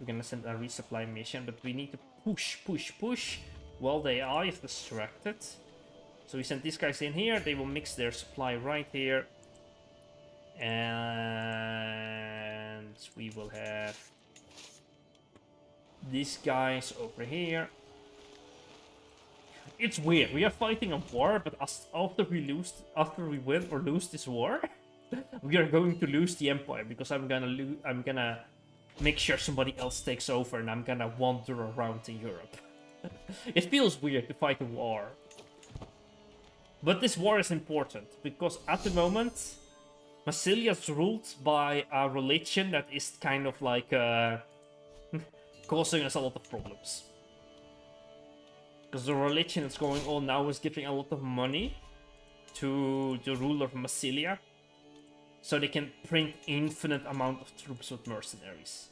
We're gonna send a resupply mission, but we need to push while the AI is distracted. So we send these guys in here, they will mix their supply right here. And we will have these guys over here. It's weird. We are fighting a war, but after we win or lose this war, we are going to lose the empire because I'm gonna make sure somebody else takes over, and I'm gonna wander around in Europe. It feels weird to fight a war, but this war is important because at the moment, Massilia is ruled by a religion that is kind of like causing us a lot of problems. Because the religion that's going on now is giving a lot of money to the ruler of Massilia, so they can print infinite amount of troops with mercenaries.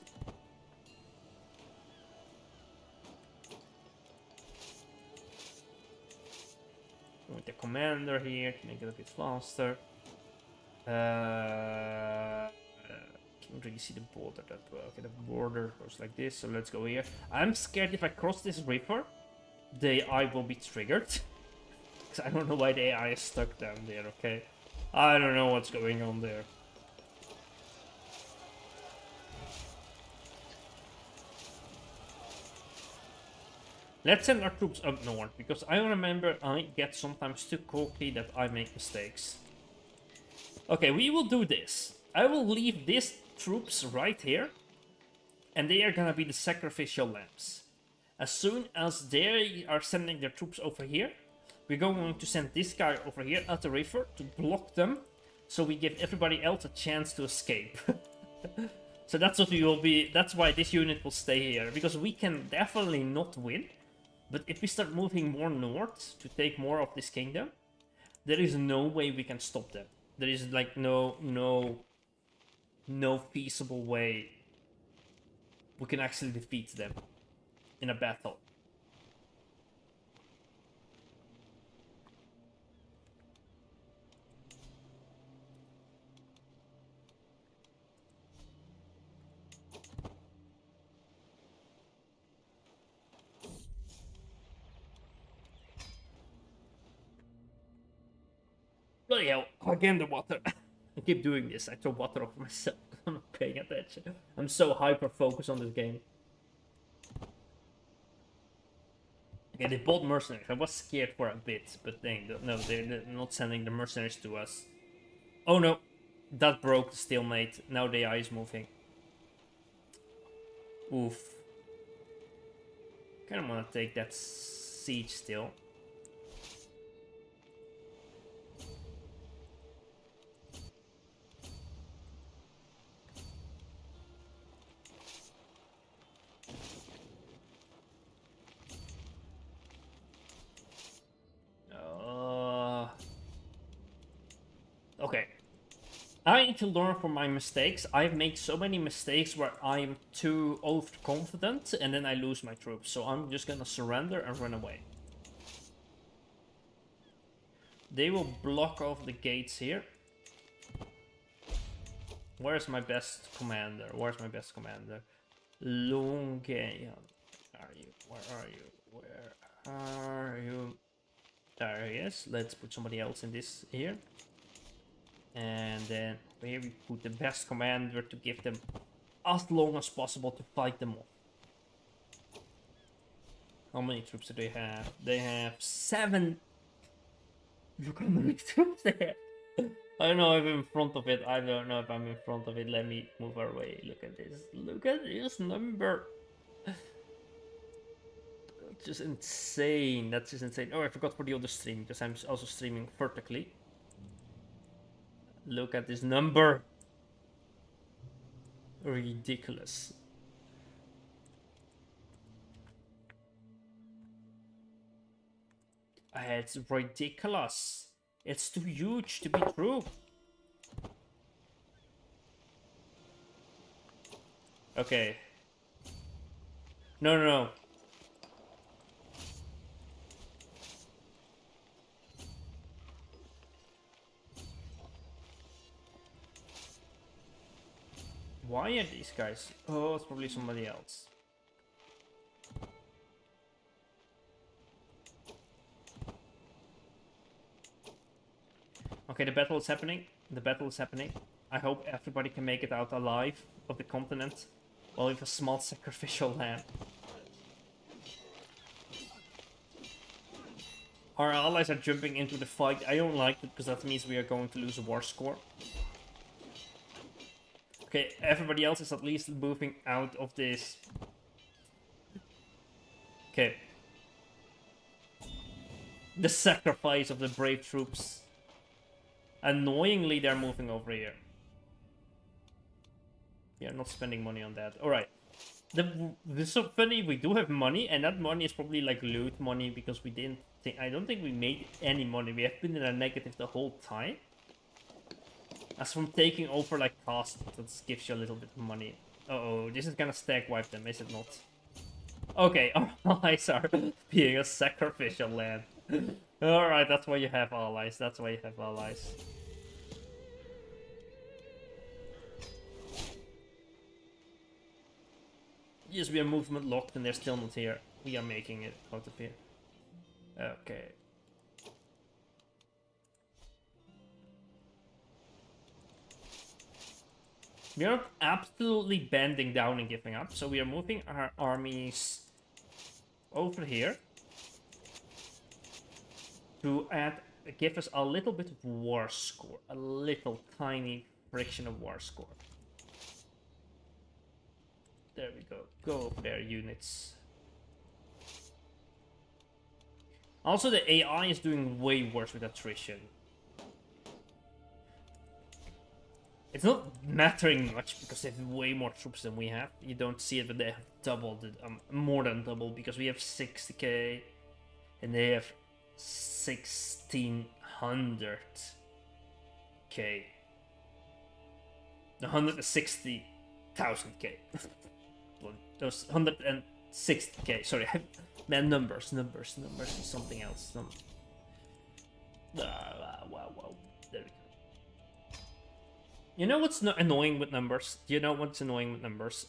With the commander here to make it a bit faster. Can't really see the border that well. Okay, the border goes like this, so let's go here. I'm scared if I cross this river, the AI will be triggered. Because I don't know why the AI is stuck down there, okay? I don't know what's going on there. Let's send our troops up north, because I remember I get sometimes too cocky that I make mistakes. Okay, we will do this. I will leave these troops right here, and they are gonna be the sacrificial lambs. As soon as they are sending their troops over here, we're going to send this guy over here at the river to block them, so we give everybody else a chance to escape. So that's what we will be. That's why this unit will stay here, because we can definitely not win. But if we start moving more north to take more of this kingdom, there is no way we can stop them. There is like no feasible way we can actually defeat them in a battle. Bloody hell, again the water. I keep doing this, I throw water over myself. I'm not paying attention. I'm so hyper-focused on this game. Okay, they bought mercenaries. I was scared for a bit, but no, they're not sending the mercenaries to us. Oh no, that broke the stalemate. Now the AI is moving. Oof. Kinda wanna take that siege still. Okay. I need to learn from my mistakes. I've made so many mistakes where I'm too overconfident and then I lose my troops. So I'm just gonna surrender and run away. They will block off the gates here. Where's my best commander? Where's my best commander? Longe. Are you? Where are you? Where are you? There he is. Let's put somebody else in this here. And then here we put the best commander to give them as long as possible to fight them off. How many troops do they have? They have 7. Look how many troops they have. I don't know if I'm in front of it. I don't know if I'm in front of it. Let me move away. Look at this. Look at this number. That's just insane. That's just insane. Oh, I forgot for the other stream because I'm also streaming vertically. Look at this number. Ridiculous. It's ridiculous. It's too huge to be true. Okay. No. Why are these guys? Oh, it's probably somebody else. Okay, the battle is happening. The battle is happening. I hope everybody can make it out alive of the continent. Well, with a small sacrificial lamb. Our allies are jumping into the fight. I don't like it because that means we are going to lose a war score. Okay, everybody else is at least moving out of this. Okay. The sacrifice of the brave troops. Annoyingly, they're moving over here. Yeah, not spending money on that. Alright. This is so funny, we do have money, and that money is probably like loot money because we didn't think. I don't think we made any money. We have been in a negative the whole time. As from taking over like cost, that gives you a little bit of money. Uh-oh, this is gonna stack wipe them, is it not? Okay, our allies are being a sacrificial land. Alright, that's why you have allies. That's why you have allies. Yes, we are movement locked and they're still not here. We are making it out of here. Okay. We are not absolutely bending down and giving up, so we are moving our armies over here to give us a little bit of war score, a little tiny fraction of war score. There we go. Go over there, units. Also, the AI is doing way worse with attrition. It's not mattering much because they have way more troops than we have. You don't see it, but they have doubled it, more than double, because we have 60k and they have 1600k. 160,000k. Those 160k. Sorry, man, numbers is something else. Wow. There we go. You know what's annoying with numbers? Do you know what's annoying with numbers?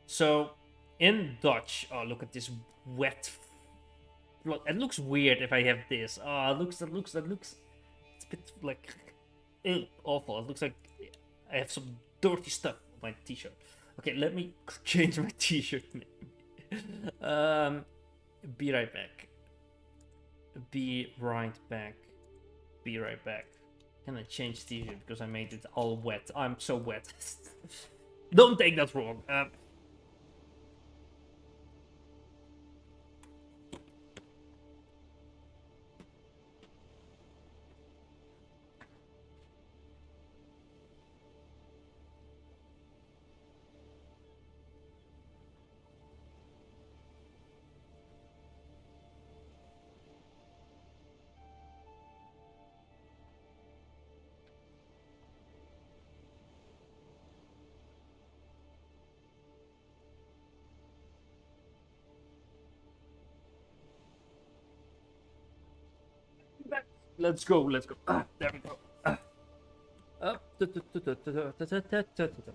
So in Dutch, oh look at this wet. It looks weird if I have this. Oh, that looks. It's a bit like awful. It looks like I have some dirty stuff on my t-shirt. Okay, let me change my t-shirt. Be right back. Be right back. Be right back. Can I change t-shirt because I made it all wet? I'm so wet. Don't take that wrong. Let's go. There we go.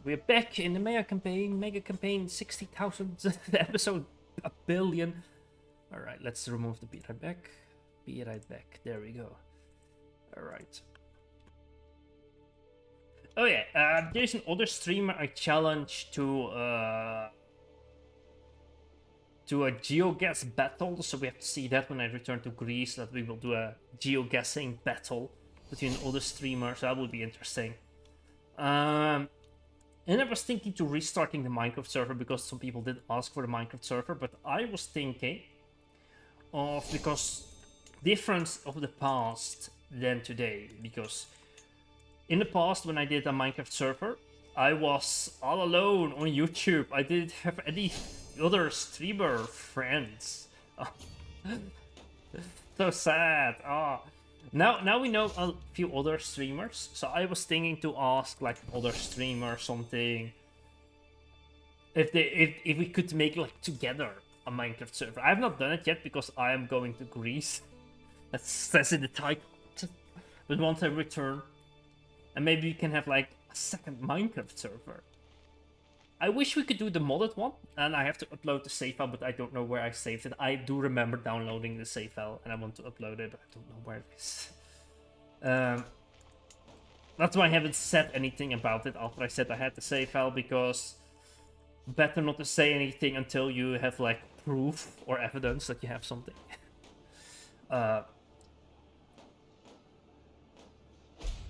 We're back in the mega campaign, 60,000 episode, a billion. All right, let's remove the be right back. Be right back. There we go. All right. Oh yeah, there's another streamer I challenged to a geoguess battle, so we have to see that when I return to Greece, that we will do a geoguessing battle between other streamers. That would be interesting. And I was thinking to restarting the Minecraft server because some people did ask for the Minecraft server, but I was thinking of, because difference of the past than today, because in the past when I did a Minecraft server, I was all alone on YouTube. I didn't have any other streamer friends. So sad. Now we know a few other streamers, so I was thinking to ask like other streamer something if we could make like together a Minecraft server. I have not done it yet because I am going to Greece. That's in the title. But once I return, and maybe we can have like a second Minecraft server. I wish we could do the modded one, and I have to upload the save file, but I don't know where I saved it. I do remember downloading the save file, and I want to upload it, but I don't know where it is. That's why I haven't said anything about it after I said I had the save file, because better not to say anything until you have, like, proof or evidence that you have something.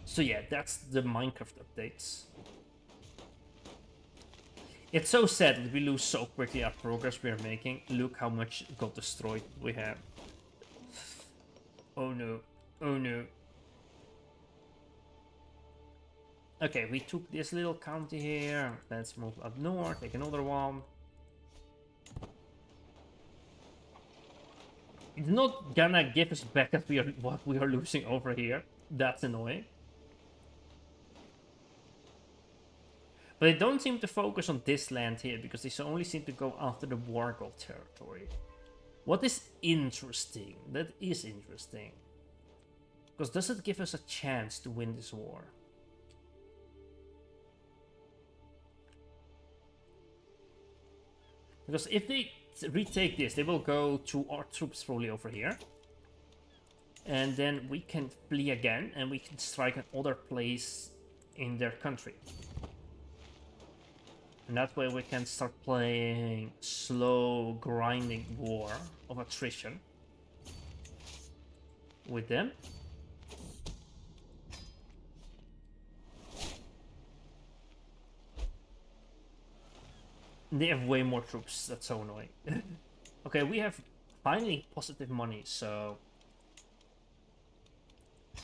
So yeah, that's the Minecraft updates. It's so sad that we lose so quickly our progress we are making. Look how much got destroyed we have. Oh no. Oh no. Okay, we took this little county here. Let's move up north, take another one. It's not gonna give us back what we are losing over here. That's annoying. But they don't seem to focus on this land here, because they only seem to go after the Wargol territory. What is interesting? That is interesting. Because does it give us a chance to win this war? Because if they retake this, they will go to our troops probably over here. And then we can flee again, and we can strike another place in their country. And that way we can start playing slow, grinding war of attrition with them. They have way more troops, that's so annoying. Okay, we have finally positive money, so...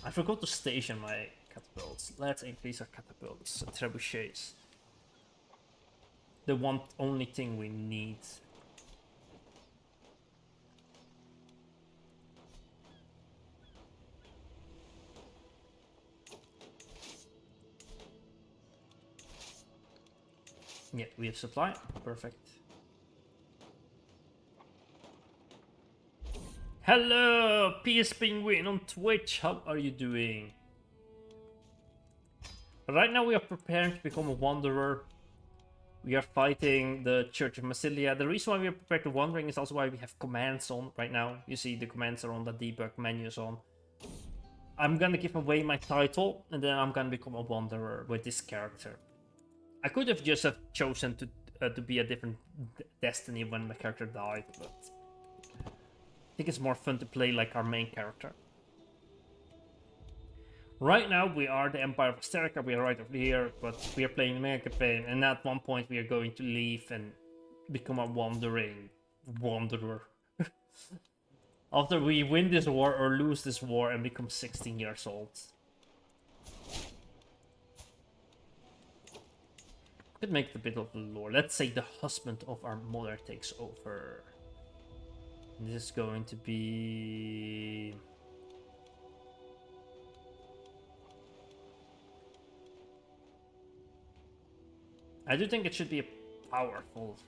I forgot to station my catapults. Let's increase our catapults and trebuchets. The only thing we need. Yeah, we have supply. Perfect. Hello, PS Penguin on Twitch. How are you doing? Right now we are preparing to become a wanderer. We are fighting the Church of Massilia. The reason why we are prepared to wandering is also why we have commands on right now. You see the commands are on, the debug menu is on. I'm gonna give away my title, and then I'm gonna become a wanderer with this character. I could have just chosen to be a different destiny when my character died, but I think it's more fun to play like our main character. Right now we are the Empire of Asterica, we are right over here, but we are playing the main campaign, and at one point we are going to leave and become a wandering wanderer. After we win this war or lose this war and become 16 years old. Could make the bit of the lore. Let's say the husband of our mother takes over. This is going to be... I do think it should be a powerful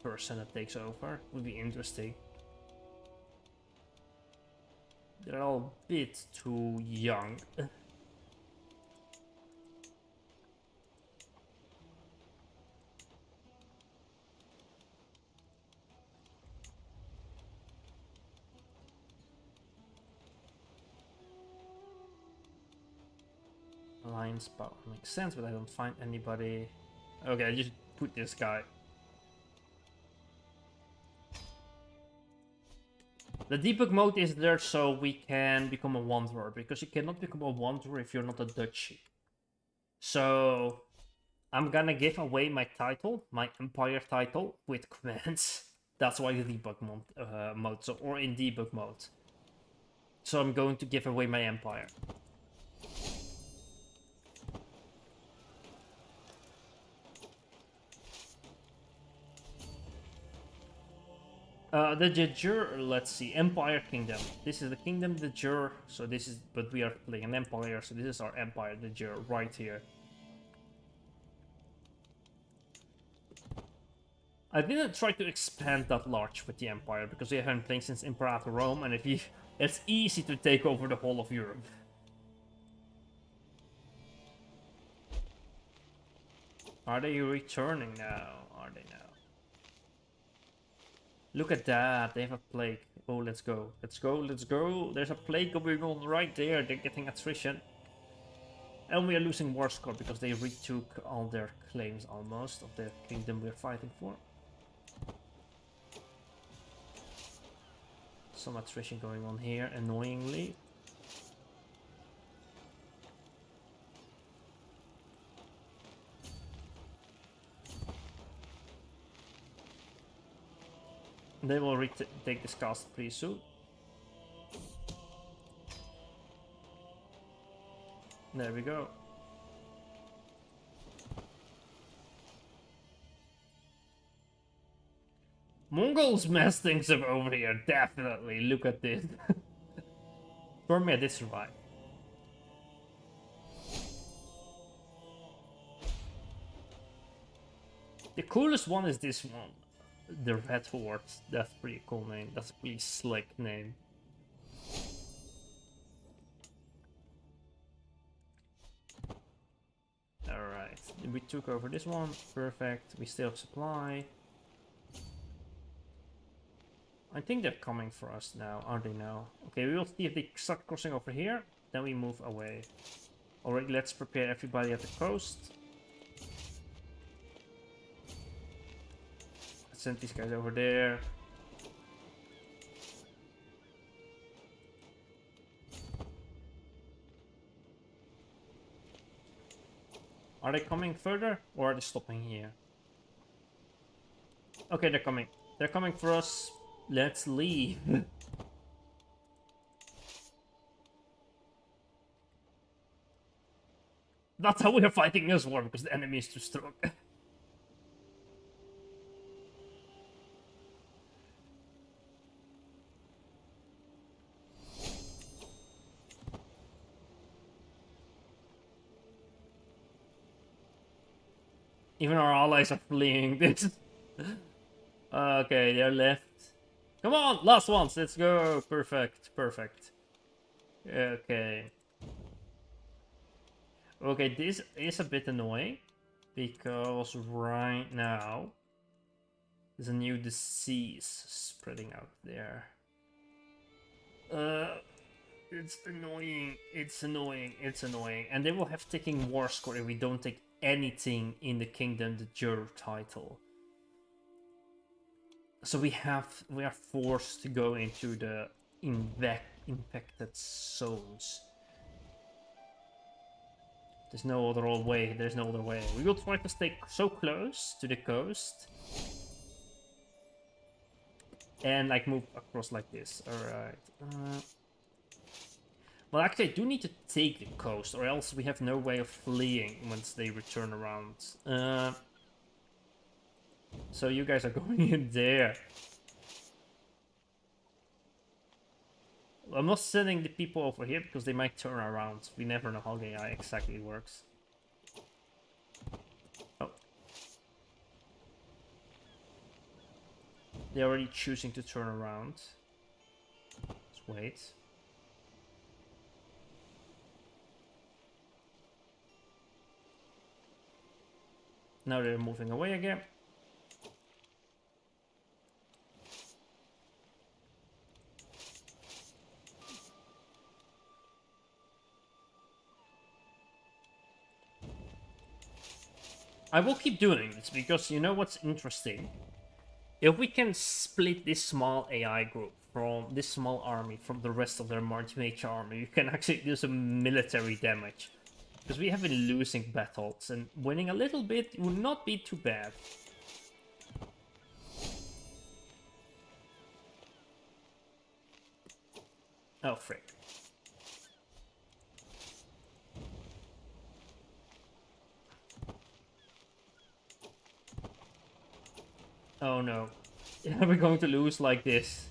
person that takes over. Would be interesting. They're all a bit too young. Alliance power makes sense, but I don't find anybody. Okay, I just put this guy. The debug mode is there so we can become a wanderer, because you cannot become a wanderer if you're not a duchy. So I'm gonna give away my title, my empire title, with commands. That's why the debug mode, so, or in debug mode. So I'm going to give away my empire. The de jure, let's see, Empire Kingdom. This is the Kingdom de jure, so this is, but we are playing an empire, so this is our Empire de jure right here. I didn't try to expand that large with the Empire, because we haven't played since Imperator Rome, and it's easy to take over the whole of Europe. Are they returning now? Are they now? Look at that, they have a plague. Oh, let's go. Let's go, let's go. There's a plague going on right there. They're getting attrition. And we are losing war score because they retook all their claims almost of the kingdom we're fighting for. Some attrition going on here, annoyingly. They will retake this castle pretty soon. There we go. Mongols mess things up over here, definitely. Look at this. Burma did survive. The coolest one is this one. The Red Horde. That's a pretty cool name. That's a pretty slick name. Alright. We took over this one. Perfect. We still have supply. I think they're coming for us now, are they now? Okay, we will see if they start crossing over here, then we move away. Alright, let's prepare everybody at the coast. Let's send these guys over there. Are they coming further, or are they stopping here? Okay, they're coming. They're coming for us. Let's leave. That's how we're fighting this war, because the enemy is too strong. Even our allies are fleeing this. Okay, they're left. Come on, last ones, let's go. Perfect, perfect. Okay. Okay, this is a bit annoying because right now there's a new disease spreading out there. It's annoying, it's annoying, it's annoying. And they will have taken war score if we don't take anything in the kingdom, the Jur title. So we are forced to go into the infected zones. There's no other way. There's no other way. We will try to stay so close to the coast and like move across like this. All right. Well, actually, I do need to take the coast, or else we have no way of fleeing once they return around. So you guys are going in there. I'm not sending the people over here because they might turn around. We never know how the AI exactly works. Oh. They're already choosing to turn around. Let's wait. Now they're moving away again. I will keep doing this because you know what's interesting? If we can split this small AI group from this small army from the rest of their mage army, you can actually do some military damage. Because we have been losing battles, and winning a little bit would not be too bad. Oh, frick. Oh no. Are we going to lose like this?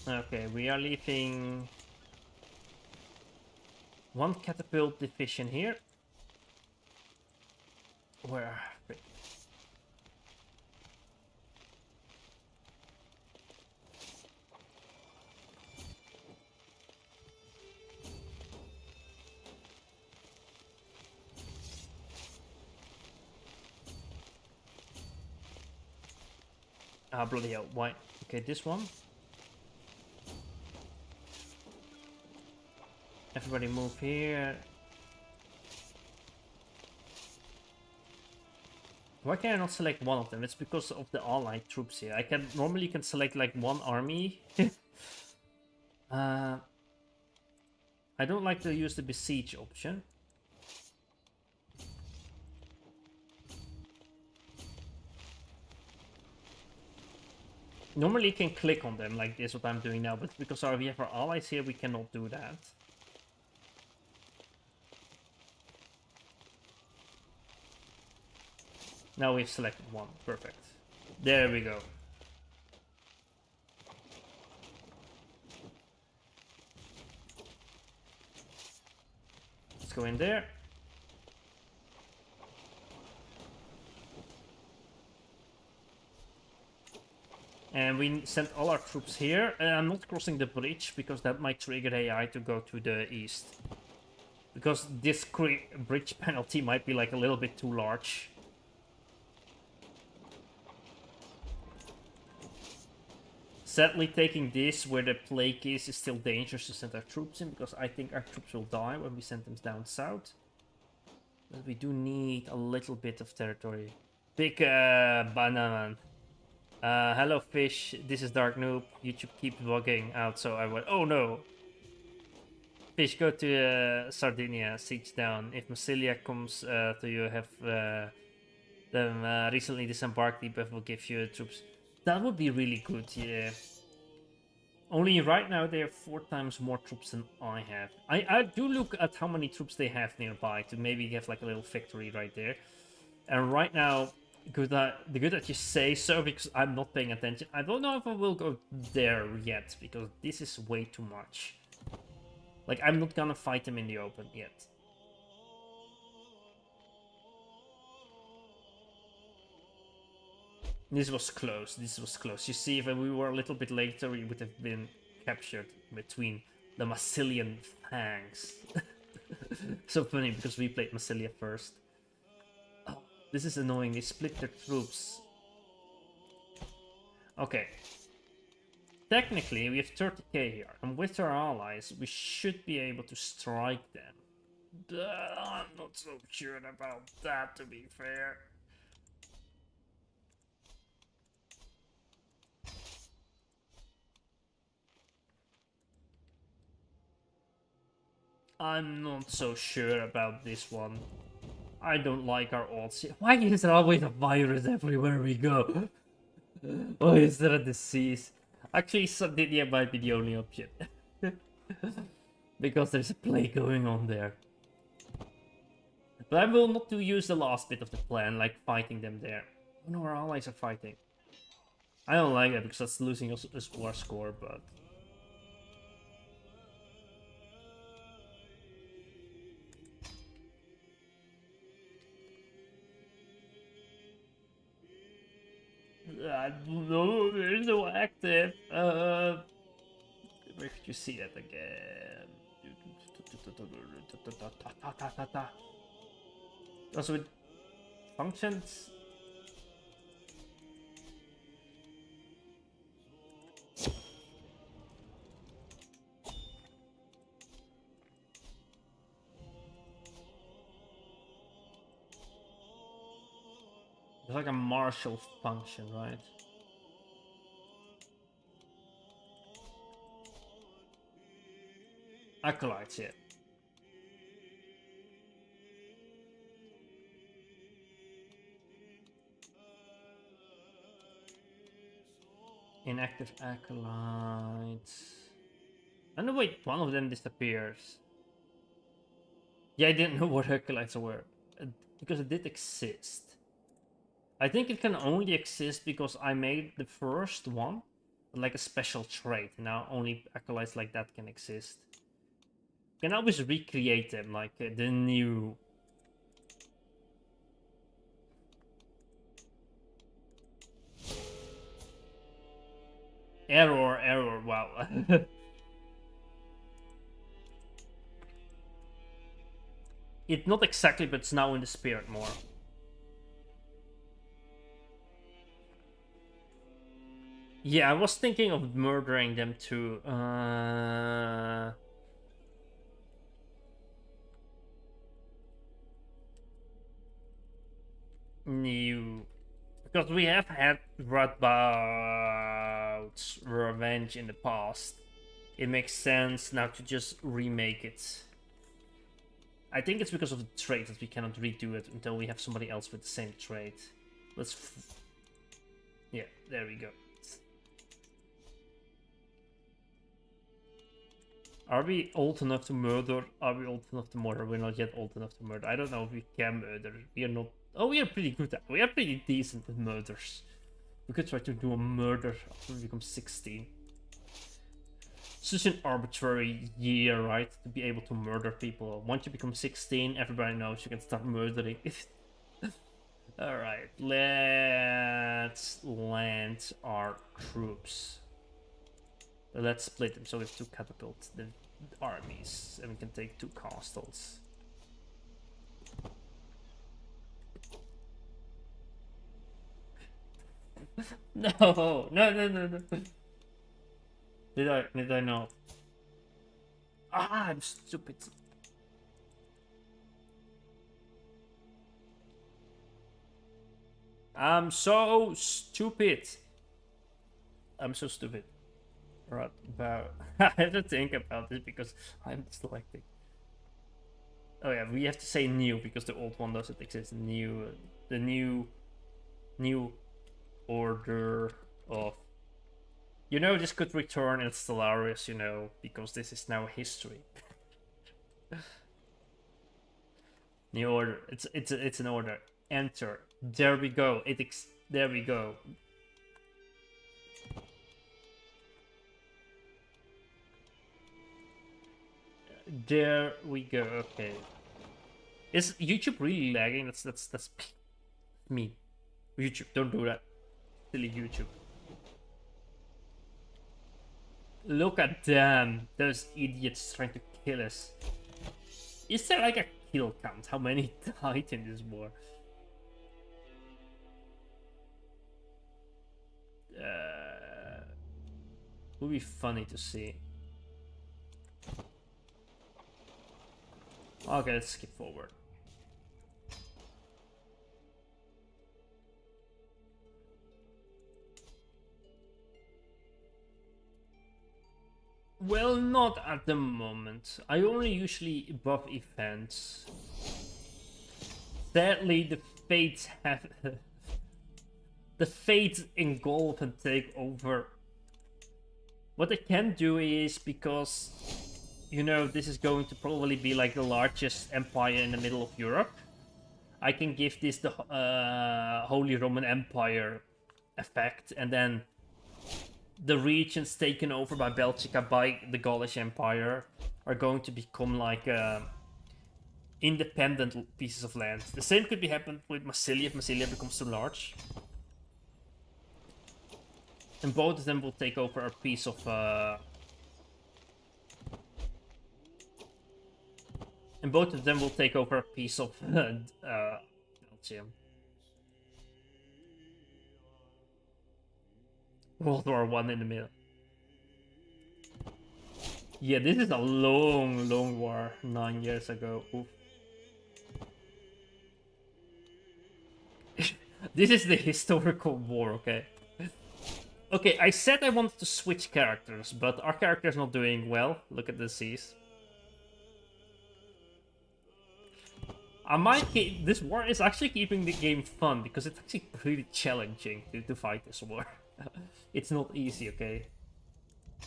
Okay, we are leaving One catapult division here. Where? Ah, bloody hell. Why? Okay, this one. Everybody move here. Why can I not select one of them? It's because of the allied troops here. I can normally can select like one army. I don't like to use the besiege option. Normally you can click on them like this, what I'm doing now, but because we have our allies here, we cannot do that. Now we've selected one. Perfect. There we go. Let's go in there. And we sent all our troops here. I'm not crossing the bridge because that might trigger AI to go to the east. Because this bridge penalty might be like a little bit too large. Sadly, taking this where the plague is still dangerous to send our troops in, because I think our troops will die when we send them down south. But we do need a little bit of territory. Big banana. Hello fish, this is Dark Noob. YouTube keeps bugging out, so I went, oh no! Fish, go to Sardinia, siege down. If Massilia comes to you, have them recently disembarked, the will give you troops. That would be really good, yeah. Only right now they have 4 times more troops than I have. I do look at how many troops they have nearby to maybe have like a little victory right there. And right now, good that you say so, because I'm not paying attention. I don't know if I will go there yet, because this is way too much. Like, I'm not gonna fight them in the open yet. This was close, this was close. You see, if we were a little bit later, we would have been captured between the Massilian fangs. So funny, because we played Massilia first. Oh, this is annoying, they split their troops. Okay. Technically, we have 30k here, and with our allies, we should be able to strike them. I'm not so sure about that, to be fair. I'm not so sure about this one. I don't like our odds. Why is there always a virus everywhere we go? Why is there a disease? Actually, Sardinia might be the only option. Because there's a plague going on there. But I will not use the last bit of the plan, like fighting them there. Oh no, our allies are fighting. I don't like that because that's losing us a war score, but... I don't know, there's no active. Where could you see that again? Also with functions. It's like a marshal function, right? Acolytes, yeah. Inactive acolytes. And oh, wait, one of them disappears. Yeah, I didn't know what acolytes were. Because it did exist. I think it can only exist because I made the first one like a special trait. Now only acolytes like that can exist. can always recreate them, like the new... Error, wow. It's not exactly, but it's now in the spirit more. Yeah, I was thinking of murdering them too. New. Because we have had Radboud's revenge in the past. It makes sense now to just remake it. I think it's because of the trait that we cannot redo it until we have somebody else with the same trait. Yeah, there we go. Are we old enough to murder? Are we old enough to murder? We're not yet old enough to murder. I don't know if we can murder. We are not... Oh, we are pretty good at... We are pretty decent at murders. We could try to do a murder after we become 16. Such an arbitrary year, right? To be able to murder people. Once you become 16, everybody knows you can start murdering. Alright, let's land our troops. Let's split them so we have 2 catapult the armies and we can take 2 castles. No. Did I not? Ah, I'm stupid. I'm so stupid. I'm so stupid. Right, about... I have to think about this because I'm dyslexic. Oh yeah, we have to say new because the old one doesn't exist. New, the new order of... You know, this could return in Stellaris, you know, because this is now history. New order. It's an order. Enter. There we go. There we go. There we go. Okay. Is YouTube really lagging? That's me. YouTube, don't do that. Silly YouTube. Look at them. Those idiots trying to kill us. Is there like a kill count? How many died in this war? Would be funny to see. Okay, let's skip forward. Well, not at the moment. I only usually buff events. Sadly, the fates have... the fates engulf and take over. What I can do is, because, you know, this is going to probably be like the largest empire in the middle of Europe, I can give this the Holy Roman Empire effect, and then the regions taken over by Belgica by the Gaulish Empire are going to become like independent pieces of land. The same could be happened with Massilia if Massilia becomes too large. And both of them will take over a piece of... And both of them will take over a piece of Belgium. World War I in the middle. Yeah, this is a long war. 9 years ago. Oof. This is the historical war, okay? Okay, I said I wanted to switch characters, but our character is not doing well. Look at the seas. This war is actually keeping the game fun, because it's actually pretty challenging to fight this war. It's not easy, okay?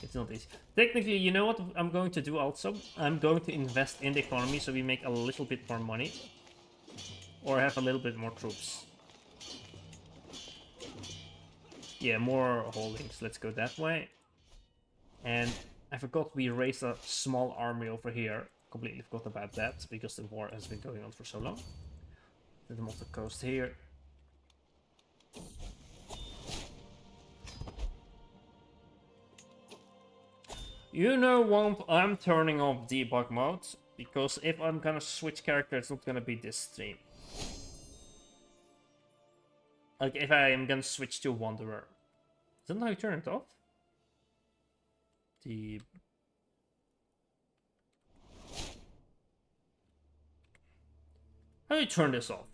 It's not easy. Technically, you know what I'm going to do also? I'm going to invest in the economy so we make a little bit more money. Or have a little bit more troops. Yeah, more holdings. Let's go that way. And I forgot we raised a small army over here completely forgot about that because the war has been going on for so long. Let them off the coast here. You know what? I'm turning off debug mode because if I'm gonna switch character, it's not gonna be this stream. Like if I am gonna switch to Wanderer. Isn't that how you turn it off? How do you turn this off?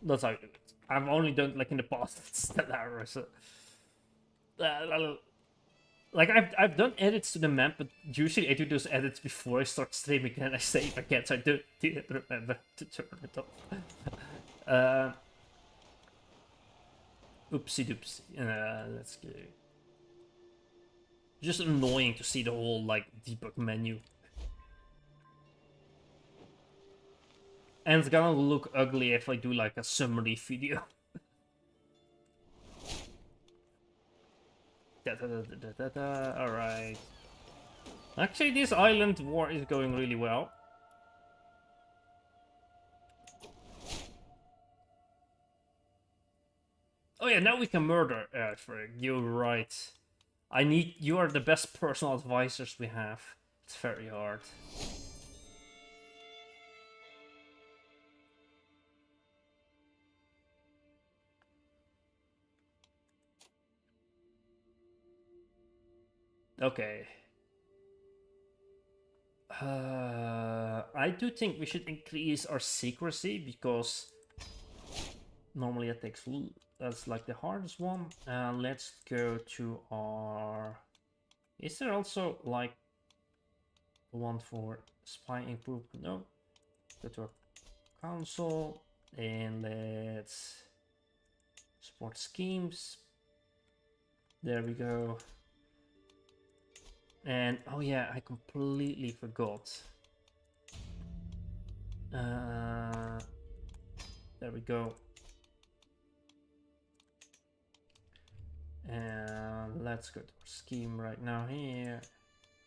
That's how you do it. I've only done it like in the past Stellar, so like I've done edits to the map, but usually I do those edits before I start streaming and I save again, so I didn't remember to turn it off. Oopsie doopsie. Let's go. Just annoying to see the whole like debug menu. And it's gonna look ugly if I do like a summary video. Alright. Actually, this island war is going really well. Oh yeah, now we can murder Frigg. You're right. You are the best personal advisors we have. It's very hard. Okay. I do think we should increase our secrecy because normally it takes. That's like the hardest one. Let's go to our. Is there also like one for spy improvement? No. Go to our console and let's support schemes. There we go. And oh yeah, I completely forgot. There we go. And let's go to our scheme right now here.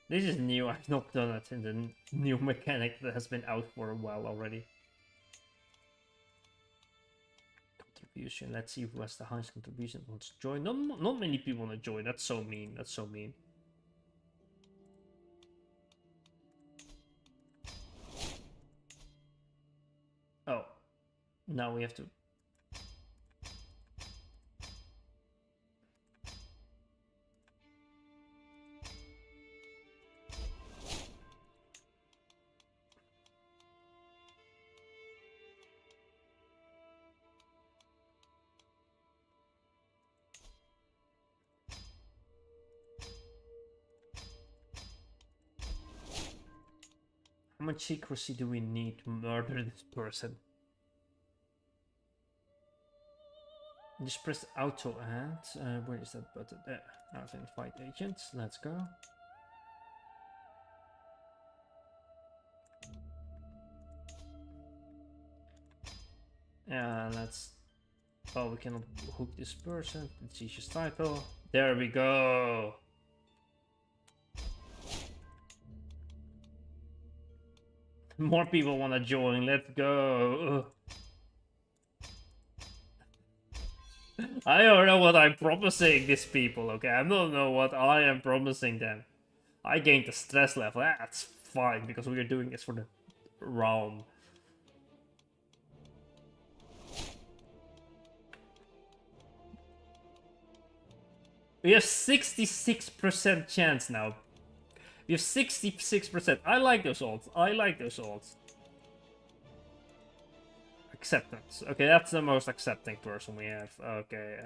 This is new, I've not done it in the new mechanic that has been out for a while already. Contribution, let's see who has the highest contribution wants to join. Not many people want to join, that's so mean, that's so mean. Oh, now we have to. How much secrecy do we need to murder this person? Just press auto and where is that button? There. Identified agents. Let's go. Let's. Oh, we cannot hook this person. Let's see his title. There we go. More people want to join. Let's go. I don't know what I'm promising these people, okay? I don't know what I am promising them. I gained the stress level. That's fine, because we are doing this for the realm. We have 66% chance now. We have 66%. I like those odds. I like those odds. Acceptance. Okay, that's the most accepting person we have. Okay,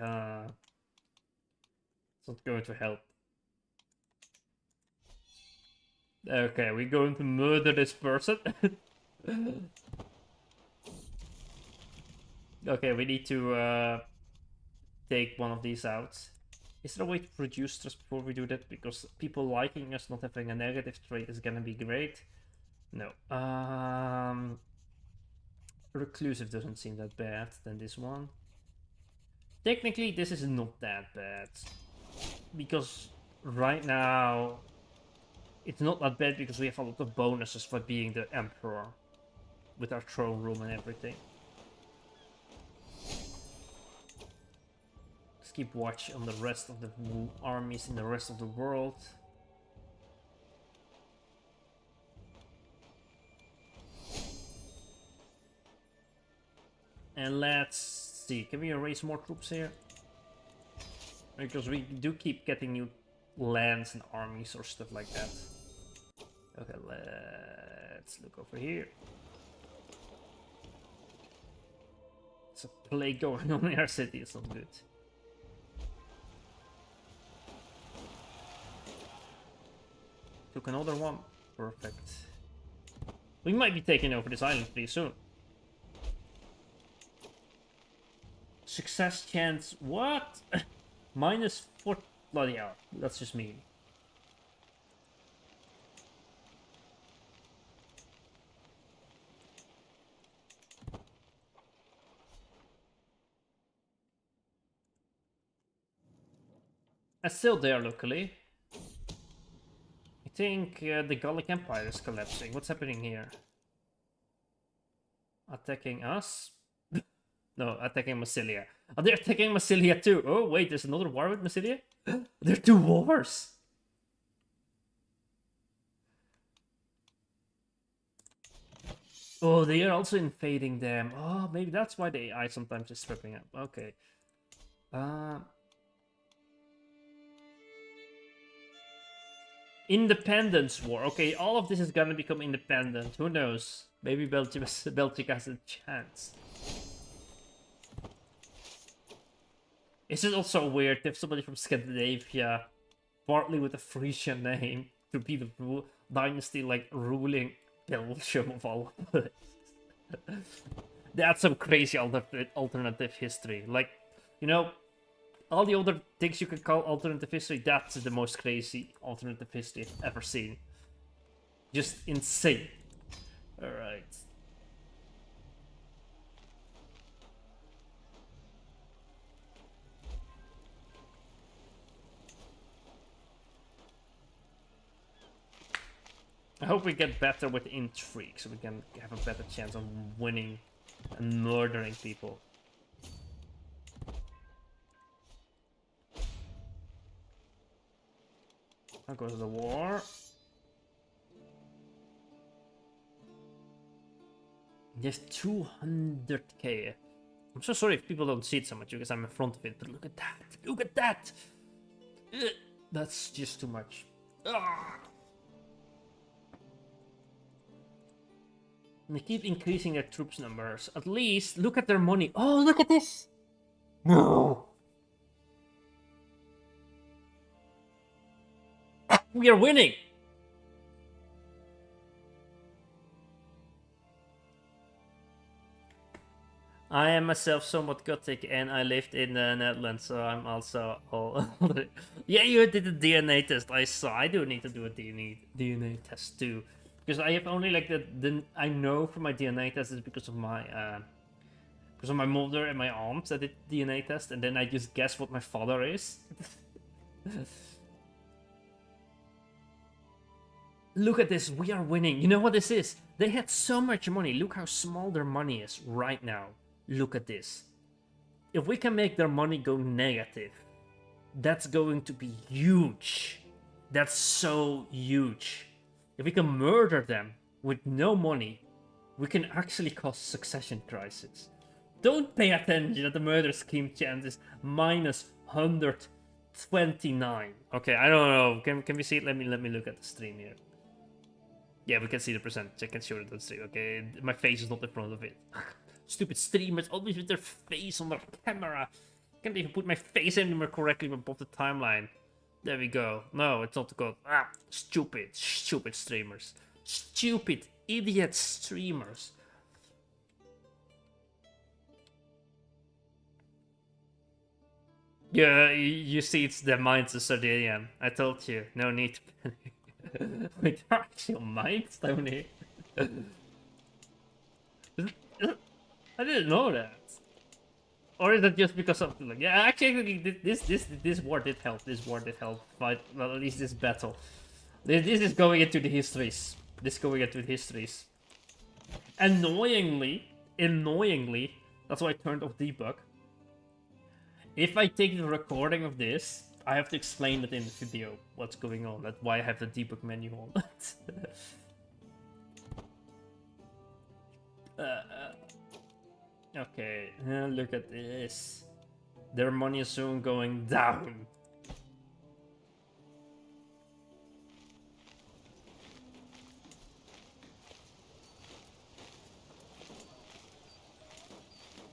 it's not going to help. Okay, we're going to murder this person. Okay, we need to take one of these out. Is there a way to reduce stress before we do that? Because people liking us not having a negative trait is gonna be great. No. Reclusive doesn't seem that bad than this one. Technically, this is not that bad. Because right now, it's not that bad because we have a lot of bonuses for being the Emperor. With our throne room and everything. Let's keep watch on the rest of the armies in the rest of the world. And let's see, can we erase more troops here? Because we do keep getting new lands and armies or stuff like that. Okay, let's look over here. It's a plague going on in our city, it's not good. Took another one. Perfect. We might be taking over this island pretty soon. Success chance, what? -4, bloody hell, that's just mean. It's still there locally. I think the Gallic Empire is collapsing. What's happening here? Attacking us? No, attacking Massilia. Oh, they're attacking Massilia too. Oh, wait, there's another war with Massilia? There are 2 wars! Oh, they are also invading them. Oh, maybe that's why the AI sometimes is tripping up. Okay. Independence War. Okay, all of this is gonna become independent. Who knows? Maybe Belgium has a chance. Is it also weird if somebody from Scandinavia, partly with a Frisian name, to be the dynasty like ruling Belgium of all? That's some crazy alternative history. Like, you know, all the other things you could call alternative history, that's the most crazy alternative history I've ever seen. Just insane. Alright. I hope we get better with intrigue, so we can have a better chance of winning and murdering people. How goes the war? There's 200k. I'm so sorry if people don't see it so much because I'm in front of it, but look at that! Look at that! Ugh, that's just too much. Ugh. And they keep increasing their troops numbers. At least, look at their money. Oh, look at this! No! We are winning! I am myself somewhat Gothic and I lived in the Netherlands, so I'm also all... Yeah, you did a DNA test, I saw. I do need to do a DNA test too. Because I have only like the I know from my DNA test is because of my mother and my aunt that did DNA test, and then I just guess what my father is. Look at this, we are winning. You know what this is? They had so much money. Look how small their money is right now. Look at this. If we can make their money go negative, that's going to be huge. That's so huge. If we can murder them with no money, we can actually cause succession crisis. Don't pay attention that the murder scheme chance is -129. Okay, I don't know. Can we see it? Let me look at the stream here. Yeah, we can see the percentage. I can show it on stream. Okay, my face is not in front of it. Stupid streamers always with their face on their camera. Can't even put my face anywhere correctly above the timeline. There we go. No, it's not good. Ah, stupid streamers. Stupid, idiot streamers. Yeah, you see, it's the minds of Sardinian. I told you, no need to panic. Wait, there are actual minds down here. I didn't know that. Or is it just because of like, yeah, actually this war did help. This war did help fight, well, at least this battle. This is going into the histories. This going into the histories. Annoyingly, that's why I turned off debug. If I take the recording of this, I have to explain it in the video what's going on. That's why I have the debug menu on. Okay, look at this. Their money is soon going down.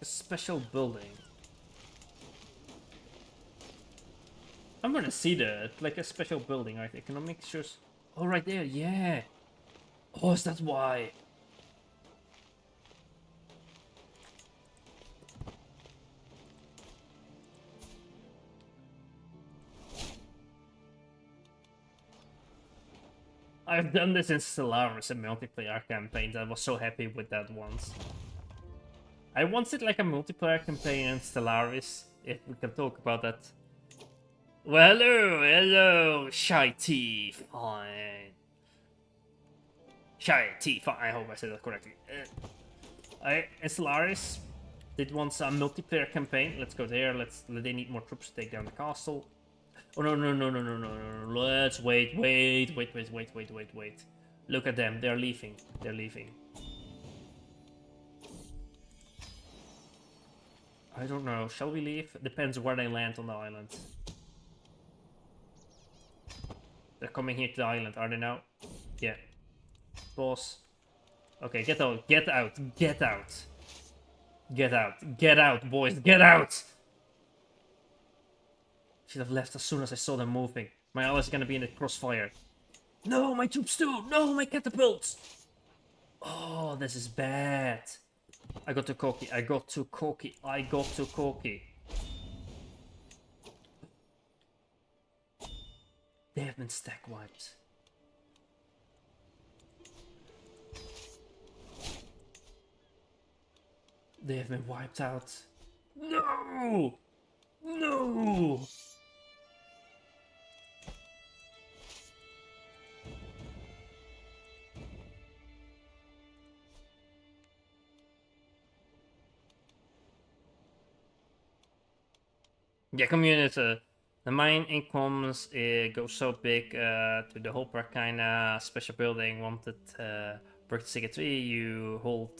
A special building. I'm gonna see that, like a special building, right? Economic issues. Oh, right there, yeah. Oh, is that why? I've done this in Stellaris in multiplayer campaigns. I was so happy with that once. I wanted like a multiplayer campaign in Stellaris, if we can talk about that. Well, hello, Shy T, fine. Shy T, fine, I hope I said that correctly. In Stellaris did want some multiplayer campaign. Let's go there, they need more troops to take down the castle. Oh, no. Let's wait. Look at them, they're leaving. I don't know, shall we leave? Depends where they land on the island. They're coming here to the island, are they now? Yeah. Boss. Okay, get out, get out, boys, get out! Should have left as soon as I saw them moving. My ally is gonna be in the crossfire. No, my troops too! No, my catapults! Oh, this is bad. I got too cocky. They have been stack wiped. They have been wiped out. No! Yeah, community. The main incomes goes so big to the whole kinda special building wanted purchase Siga 3, you hold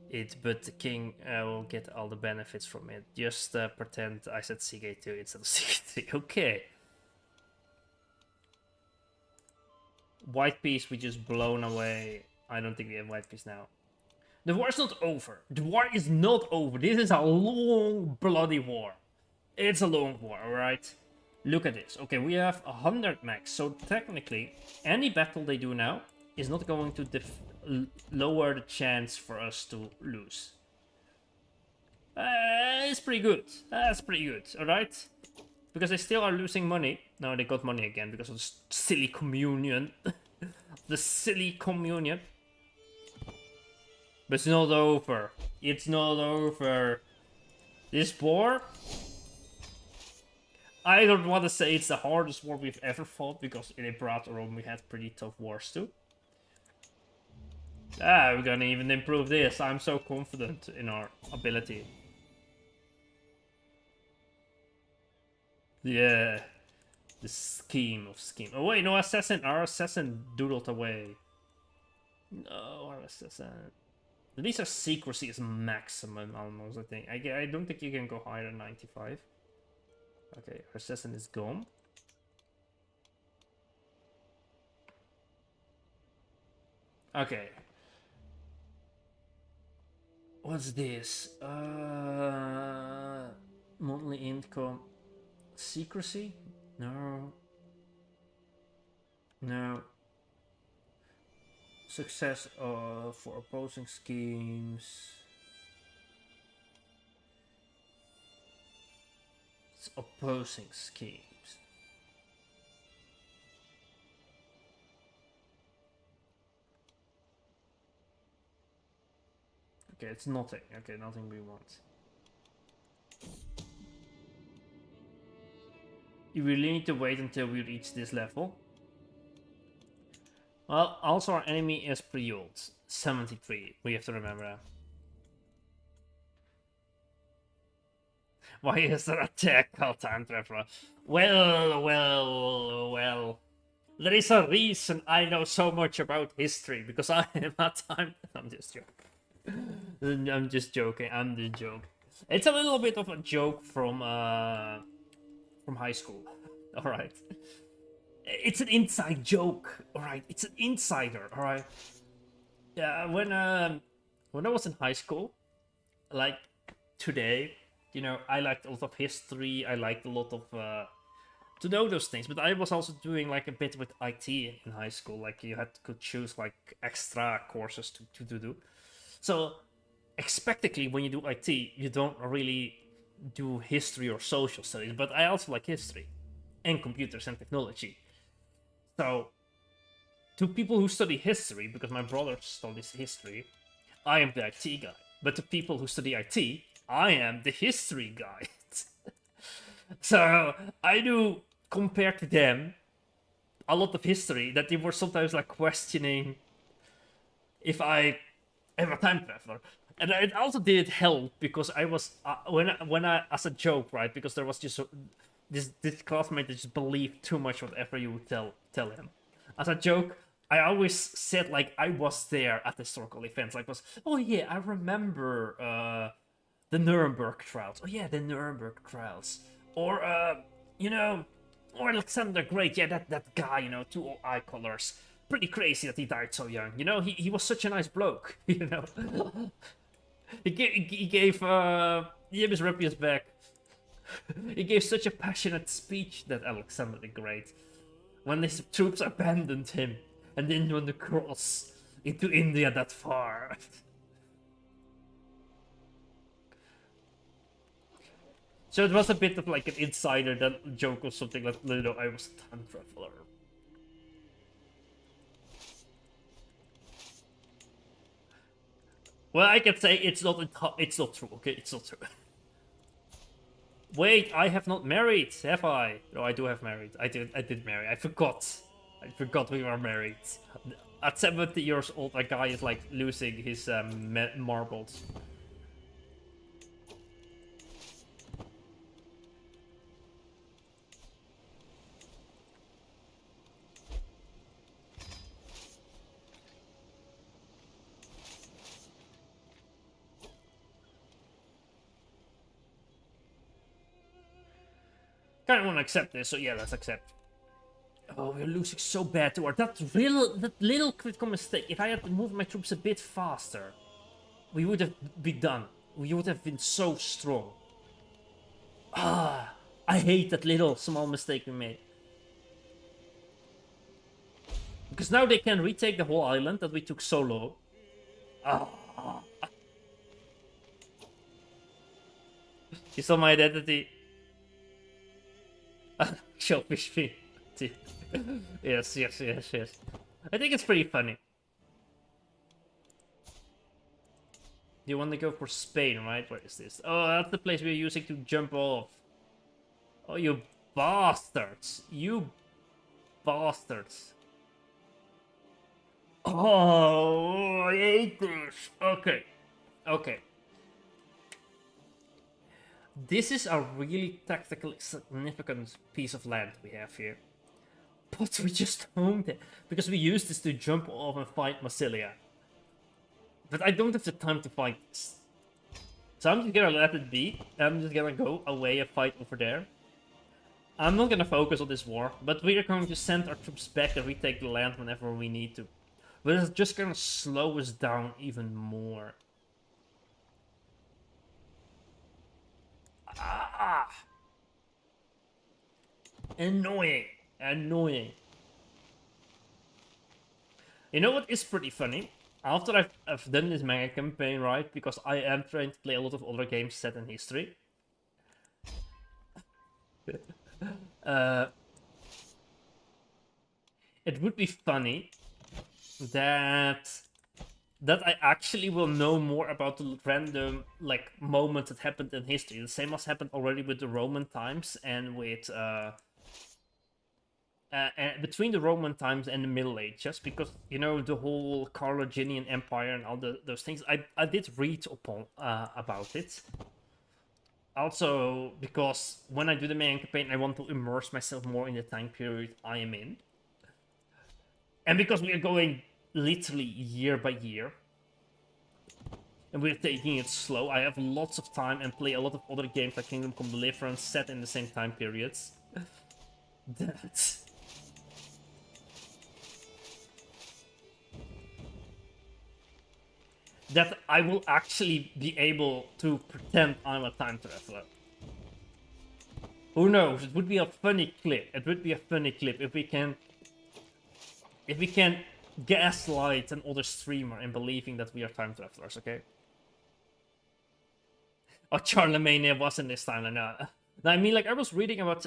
it, but the king will get all the benefits from it. Just pretend I said Siga 2 instead of Siga 3. Okay. White piece we just blown away. I don't think we have white piece now. The war is not over. This is a long bloody war. It's a long war, alright? Look at this. Okay, we have 100 max, so technically, any battle they do now is not going to lower the chance for us to lose. It's pretty good. That's pretty good, alright? Because they still are losing money. No, they got money again because of the silly communion. The silly communion. But it's not over. It's not over. This war... I don't want to say it's the hardest war we've ever fought, because in Rome we had pretty tough wars too. We're gonna even improve this. I'm so confident in our ability. Yeah. The scheme of scheme. Oh wait, no, assassin. Our assassin doodled away. No, our assassin. At least our secrecy is maximum almost, I think. I don't think you can go higher than 95. Okay, our assassin is gone. Okay. What's this? Monthly income. Secrecy? No. No. Success for opposing schemes. It's opposing schemes. Okay, it's nothing. Okay, nothing we want. You really need to wait until we reach this level. Well, also our enemy is pretty old. 73. We have to remember that. Why is there a tech called Time Traveler? Well. There is a reason I know so much about history, because I am a time... I'm just joking. I'm just joking. It's a little bit of a joke from high school. Alright. It's an inside joke. Alright. It's an insider. Alright. Yeah, when I was in high school, like today, you know, I liked a lot of history. I liked a lot of to know those things. But I was also doing like a bit with IT in high school. Like you could choose like extra courses to do. So expectedly, when you do IT, you don't really do history or social studies. But I also like history and computers and technology. So to people who study history, because my brother studies history, I am the IT guy. But to people who study IT, I am the history guy. So I do, compared to them, a lot of history that they were sometimes like questioning if I am a time traveler. And it also did help because I was when I as a joke, right? Because there was just this classmate that just believed too much whatever you would tell him. As a joke, I always said like I was there at historical events. Like oh yeah, I remember the Nuremberg trials. Oh yeah, the Nuremberg trials. Or you know, or Alexander the Great. Yeah, that guy. You know, 2 eye colors. Pretty crazy that he died so young. You know, he was such a nice bloke. You know, he gave Yibis Rupius back. He gave such a passionate speech, that Alexander the Great, when his troops abandoned him and didn't want to cross into India that far. So it was a bit of like an insider that joke or something like, you know, I was a time traveler. Well, I can say it's not true. Okay, it's not true. Wait, I have not married, have I? No, I do have married. I did marry. I forgot we were married. At 70 years old, a guy is like losing his marbles. Kind of want to accept this, so yeah, let's accept. Oh, we're losing so bad to our that little critical mistake. If I had moved my troops a bit faster, we would have been done. We would have been so strong. Ah, I hate that little small mistake we made. Because now they can retake the whole island that we took so low. Ah. You saw my identity. Shellfish me. Yes. I think it's pretty funny. You want to go for Spain, right? Where is this? Oh, that's the place we're using to jump off. Oh, you bastards. You bastards. Oh, I hate this. Okay. This is a really tactically significant piece of land we have here. But we just owned it. Because we used this to jump off and fight Massilia. But I don't have the time to fight this. So I'm just gonna let it be. I'm just gonna go away and fight over there. I'm not gonna focus on this war. But we are going to send our troops back and retake the land whenever we need to. But it's just gonna slow us down even more. Ah! Annoying. You know what is pretty funny? After I've done this mega campaign, right? Because I am trying to play a lot of other games set in history. It would be funny that I actually will know more about the random like moments that happened in history. The same as happened already with the Roman times and with between the Roman times and the Middle Ages, because you know the whole Carthaginian Empire and all those things. I did read upon about it. Also, because when I do the main campaign, I want to immerse myself more in the time period I am in, and because we are going literally year by year, and we're taking it slow, I have lots of time and play a lot of other games like Kingdom Come Deliverance set in the same time periods. That's that I will actually be able to pretend I'm a time traveler. Who knows? It would be a funny clip. It would be a funny clip if we can gaslight another streamer in believing that we are time travelers, okay? Oh, Charlemagne wasn't this time, no. I mean, like, I was reading about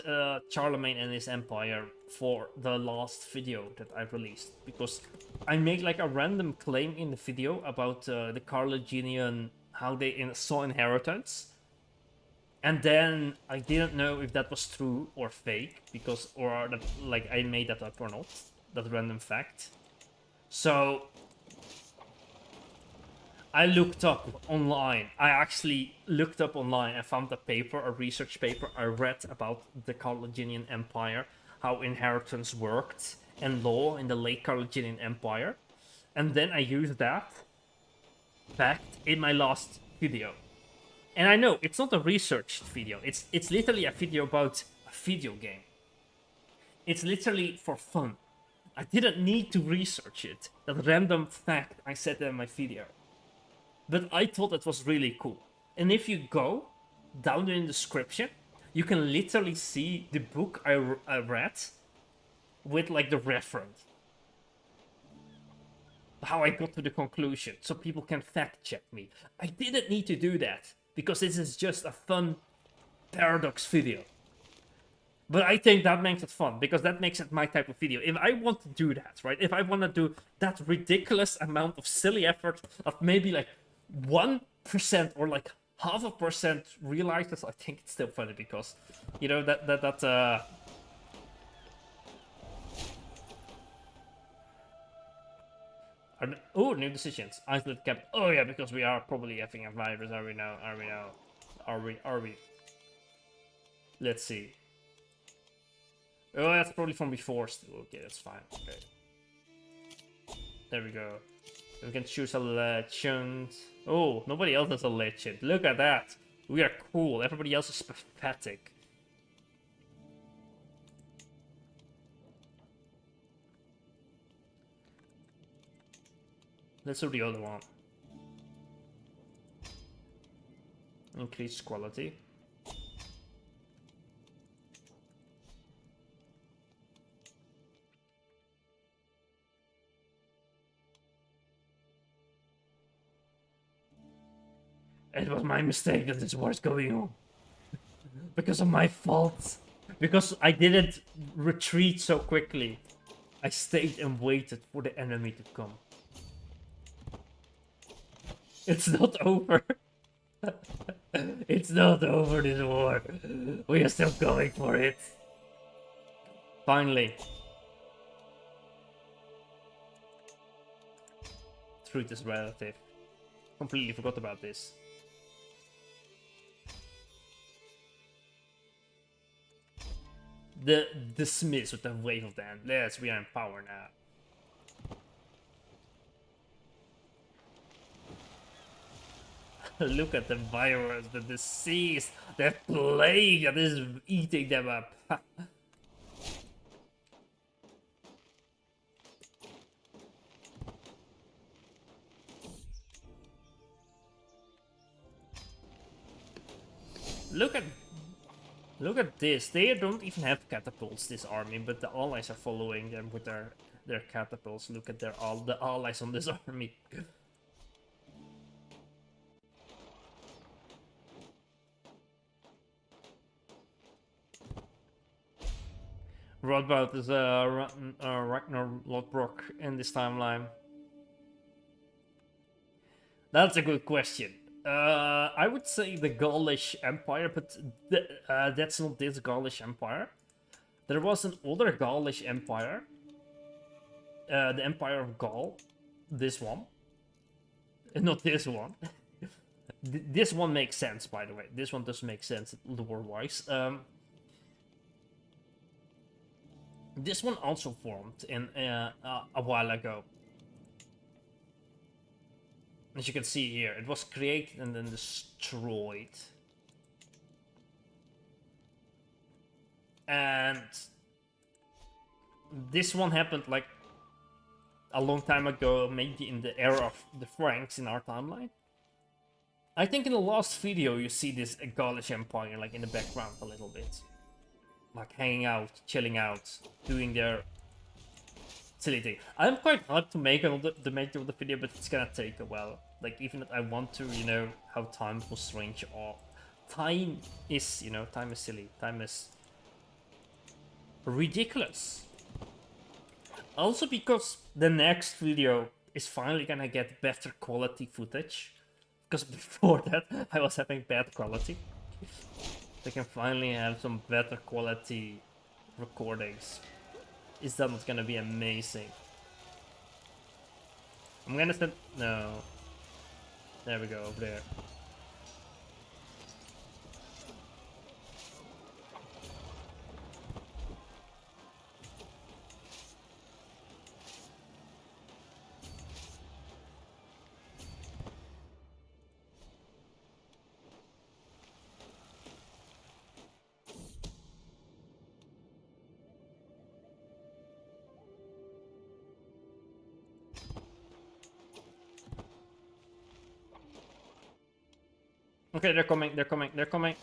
Charlemagne and his empire for the last video that I released, because I made, like, a random claim in the video about the Carthaginian, how they saw inheritance. And then I didn't know if that was true or fake, because, or that, like, I made that up or not, that random fact. So I looked up online. I actually looked up online and found a paper, a research paper I read about the Carthaginian Empire, how inheritance worked, and law in the late Carthaginian Empire. And then I used that fact in my last video. And I know, it's not a researched video. It's literally a video about a video game. It's literally for fun. I didn't need to research it. That random fact I said in my video. But I thought it was really cool. And if you go down in the description, you can literally see the book I read with like the reference. How I got to the conclusion, so people can fact check me. I didn't need to do that, because this is just a fun paradox video. But I think that makes it fun, because that makes it my type of video. If I want to do that, right? If I want to do that ridiculous amount of silly effort of maybe like 1% or like 0.5% realizes, I think it's still funny, because, you know, oh, new decisions. Isolate cap. Oh yeah, because we are probably having a virus. Are we now? Are we now? Are we? Let's see. Oh, that's probably from before still. Okay, that's fine. Okay. There we go. We can choose a legend. Oh, nobody else has a legend. Look at that. We are cool. Everybody else is pathetic. Let's do the other one. Increase quality. It was my mistake that this war is going on. Because of my fault. Because I didn't retreat so quickly. I stayed and waited for the enemy to come. It's not over. It's not over, this war. We are still going for it. Finally. Truth is relative. Completely forgot about this. The Smiths with the wave of the hand. Yes, we are in power now. Look at the virus, the disease, the plague that is eating them up. Look at this. They don't even have catapults, this army, but the allies are following them with their catapults. Look at the allies on this army. Rodbout is Ragnar Lodbrok in this timeline? That's a good question. I would say the Gaulish Empire, but that's not this Gaulish Empire. There was an older Gaulish empire. The Empire of Gaul. This one. Not this one. This one makes sense, by the way. This one does make sense lore-wise. This one also formed in a while ago. As you can see here, it was created and then destroyed. And this one happened like a long time ago, maybe in the era of the Franks in our timeline. I think in the last video you see this Gaulish Empire like in the background a little bit. Like hanging out, chilling out, doing their silly thing. I'm quite hyped to make the make of the video, but it's gonna take a while. Like even if I want to, you know, how time constraints are. Time is, you know, time is silly. Time is ridiculous. Also because the next video is finally gonna get better quality footage. Because before that, I was having bad quality. They can finally have some better quality recordings. Is that not gonna be amazing? I'm gonna send... No. There we go, over there. Okay, they're coming, they're coming, they're coming.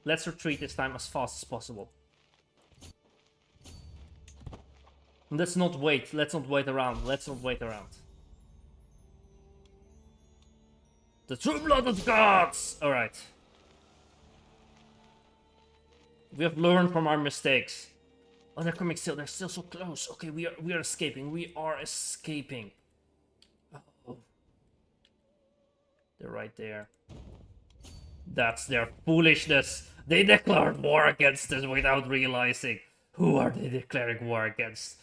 Let's retreat this time as fast as possible. Let's not wait around, let's not wait around. The true blood of the gods! Alright. We have learned from our mistakes. Oh, they're coming still, they're still so close. Okay, we are escaping, we are escaping. Oh. They're right there. That's their foolishness. They declared war against us without realizing. Who are they declaring war against?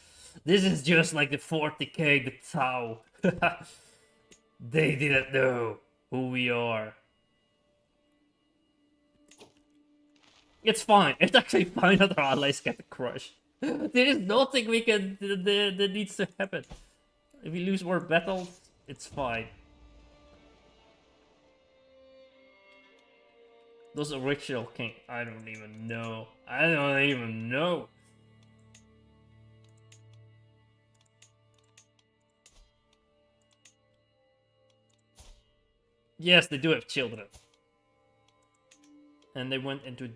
This is just like the 40k, the Tau. They didn't know who we are. It's fine. It's actually fine that our allies get crushed. There is nothing we can that needs to happen. If we lose more battles, it's fine. Those original king, I don't even know. I don't even know. Yes, they do have children. And they went into...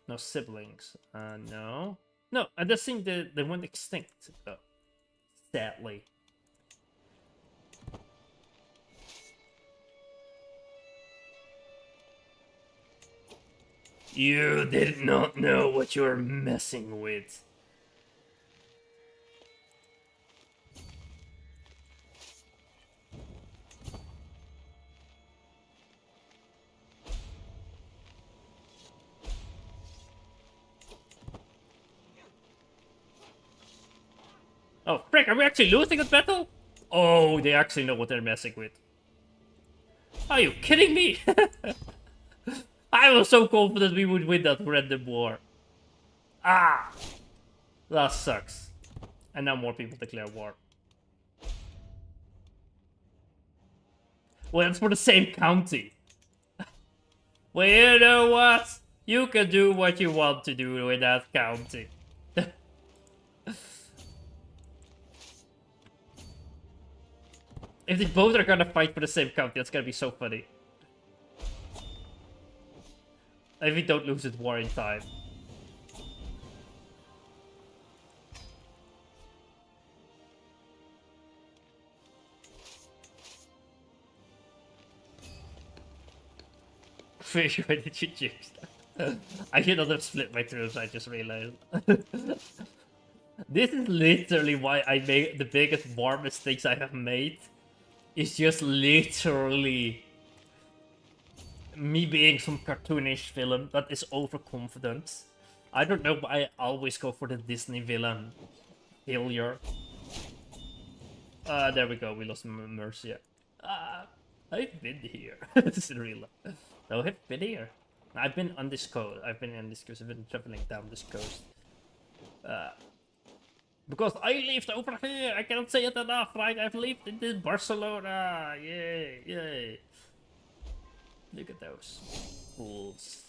No, siblings. No. No, I just think they went extinct. Sadly. You did not know what you were messing with. Oh, frick, are we actually losing this battle? Oh, they actually know what they're messing with. Are you kidding me? I was so confident we would win that random war. Ah! That sucks. And now more people declare war. Well, it's for the same county. Well, you know what? You can do what you want to do with that county. If they both are gonna fight for the same county, that's gonna be so funny. If we don't lose this war in time. Fish, why did you choose that? I should not have split my troops, I just realized. This is literally why I made the biggest war mistakes I have made. It's just literally me being some cartoonish villain that is overconfident. I don't know why I always go for the Disney villain failure. There we go, we lost Mercia. I've been here. This is real. No, I've been here. I've been on this coast. I've been traveling down this coast. Because I lived over here. I cannot say it enough, right? I've lived in this Barcelona. Yay, yay. Look at those fools.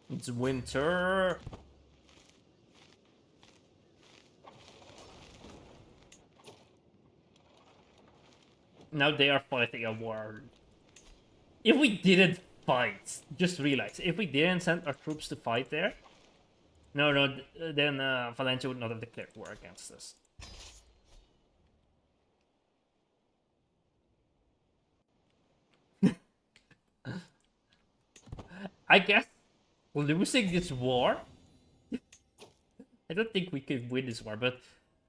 It's winter. Now they are fighting a war. If we didn't fight, just realize, if we didn't send our troops to fight there, then Valencia would not have declared war against us. I guess losing this war, I don't think we could win this war, but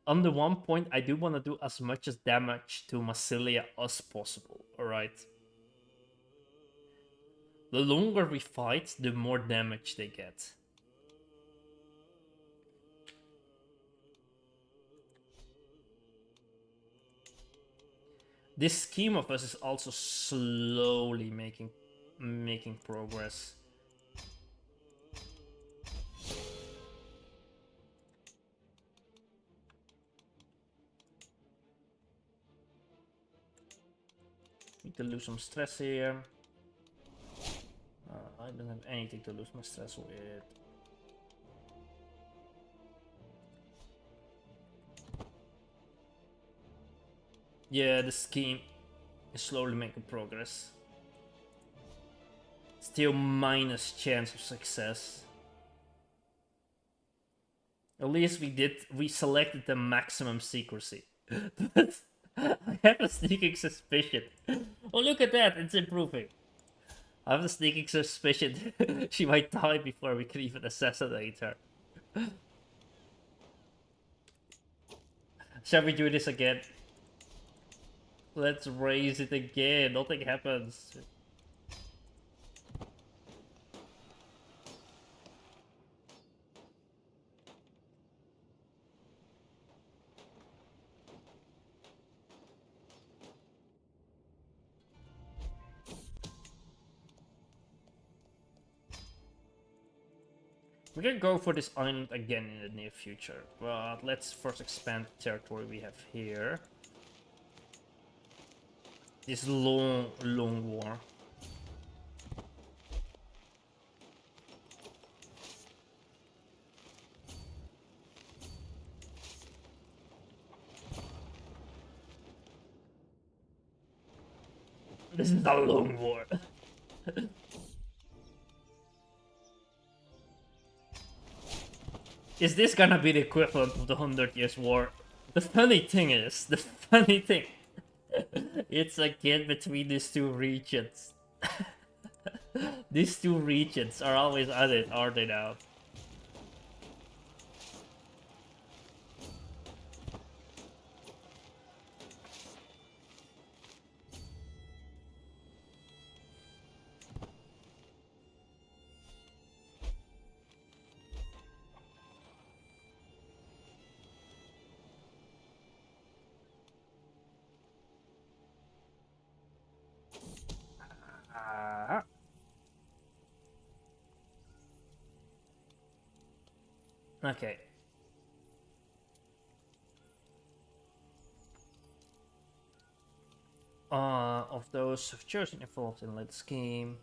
on the one point, I do want to do as much as damage to Massilia as possible, alright? The longer we fight, the more damage they get. This scheme of us is also slowly making progress. Need to lose some stress here. I don't have anything to lose my stress with. Yeah, the scheme is slowly making progress. Still minus chance of success. At least we selected the maximum secrecy. But I have a sneaking suspicion. Oh, look at that, it's improving. I have a sneaking suspicion she might die before we can even assassinate her. Shall we do this again? Let's raise it again. Nothing happens. We can go for this island again in the near future, but let's first expand the territory we have here. This long war. This is a long war. Is this gonna be the equivalent of the 100 Years' War? The funny thing is, it's again between these two regions. These two regions are always at it, are they now? Okay. Of those who've chosen involved in the scheme,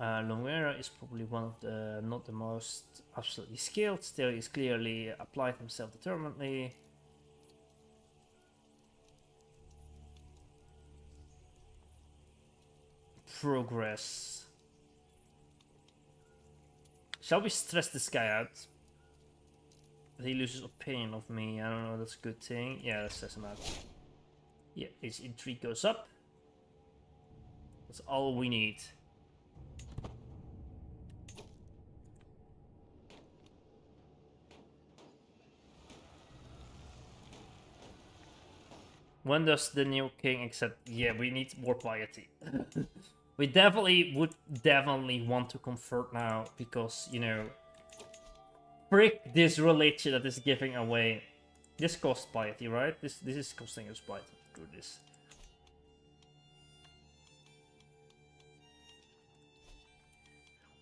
Longuera is probably one of the not the most absolutely skilled. Still, he's clearly applied himself determinedly. Progress. Shall we stress this guy out? He loses opinion of me. I don't know. That's a good thing. Yeah, let's stress him out. Yeah, his intrigue goes up. That's all we need. When does the new king accept? Yeah, we need more piety. We definitely would want to convert now because, you know, frick this religion that is giving away. This costs piety, right? This is costing us piety to do this.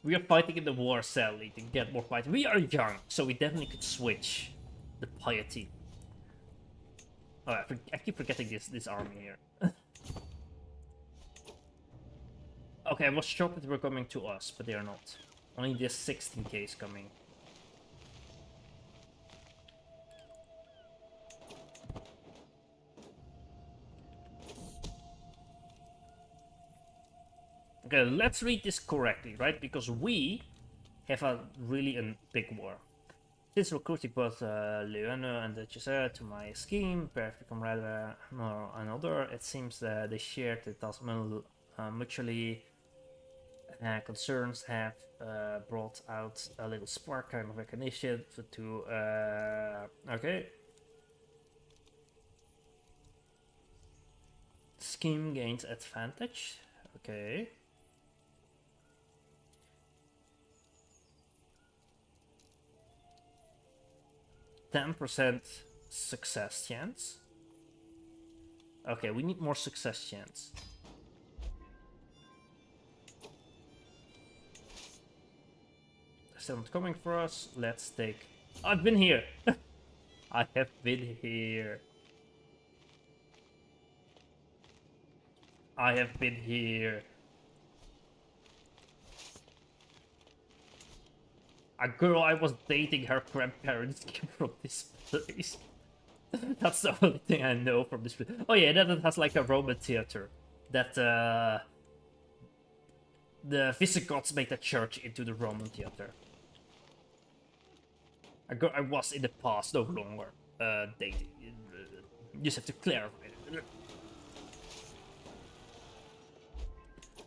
We are fighting in the war, sadly, to get more piety. We are young, so we definitely could switch the piety. Oh, I keep forgetting this army here. Okay, I was shocked that they were coming to us, but they are not. Only this 16k is coming. Okay, let's read this correctly, right? Because we have a really big war. Since recruiting both Leone and the Crusader to my scheme, perfect comrade or another, it seems they shared the task mutually. Concerns have brought out a little spark kind of recognition to okay. Scheme gains advantage. Okay. %10 success chance. Okay, we need more success chance. Still not coming for us. Let's take. I've been here. I have been here. I have been here. A girl I was dating, her grandparents came from this place. That's the only thing I know from this place. Oh yeah, that it has like a Roman theater. That the Visigoths made the church into the Roman theater. A girl I was in the past, no longer dating. You just have to clarify it.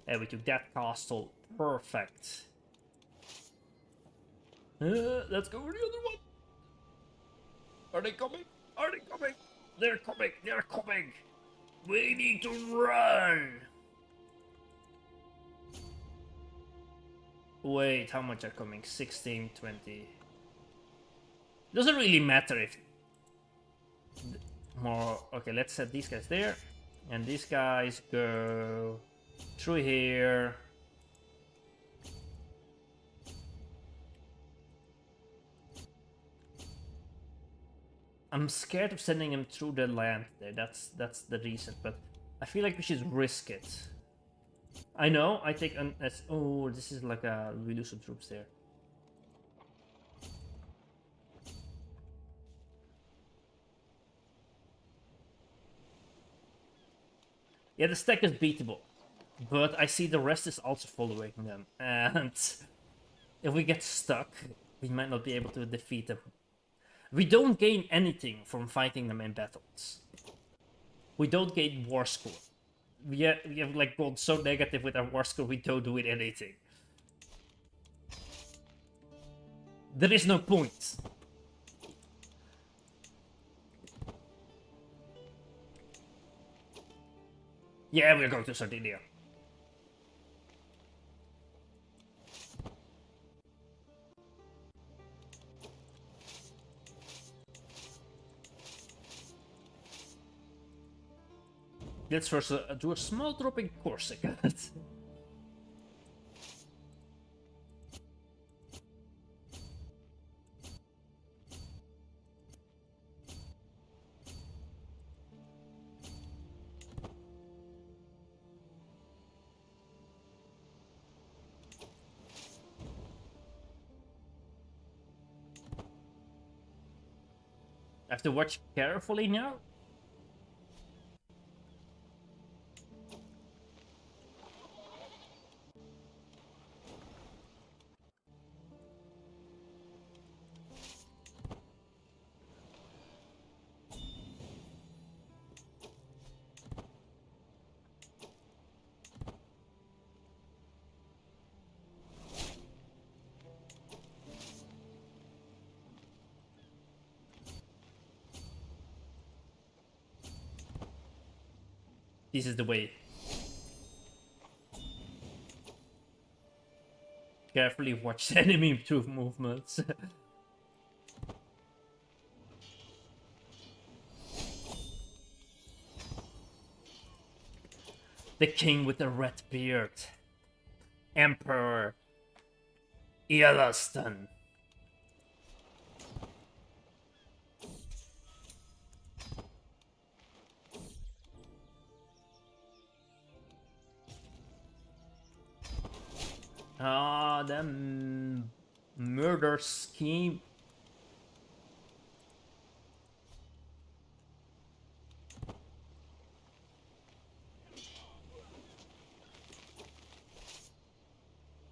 And we took that castle. Perfect. Let's go for the other one. Are they coming? Are they coming? They're coming. They're coming. We need to run. Wait, how much are coming? 16, 20. Doesn't really matter if more. Okay, let's set these guys there, and these guys go through here. I'm scared of sending him through the land there. That's the reason, but I feel like we should risk it. I know. I take an. Oh, this is like a. We lose some troops there. Yeah, the stack is beatable, but I see the rest is also following them, and if we get stuck, we might not be able to defeat them. We don't gain anything from fighting them in battles. We don't gain war score. We have like gone so negative with our war score, we don't do it anything. There is no point. Yeah, we're going to Sardinia. Let's first do a small drop in Corsica. I have to watch carefully now. This is the way. Carefully watch enemy movements. The king with the red beard. Emperor Yellowstone. Ah, the murder scheme.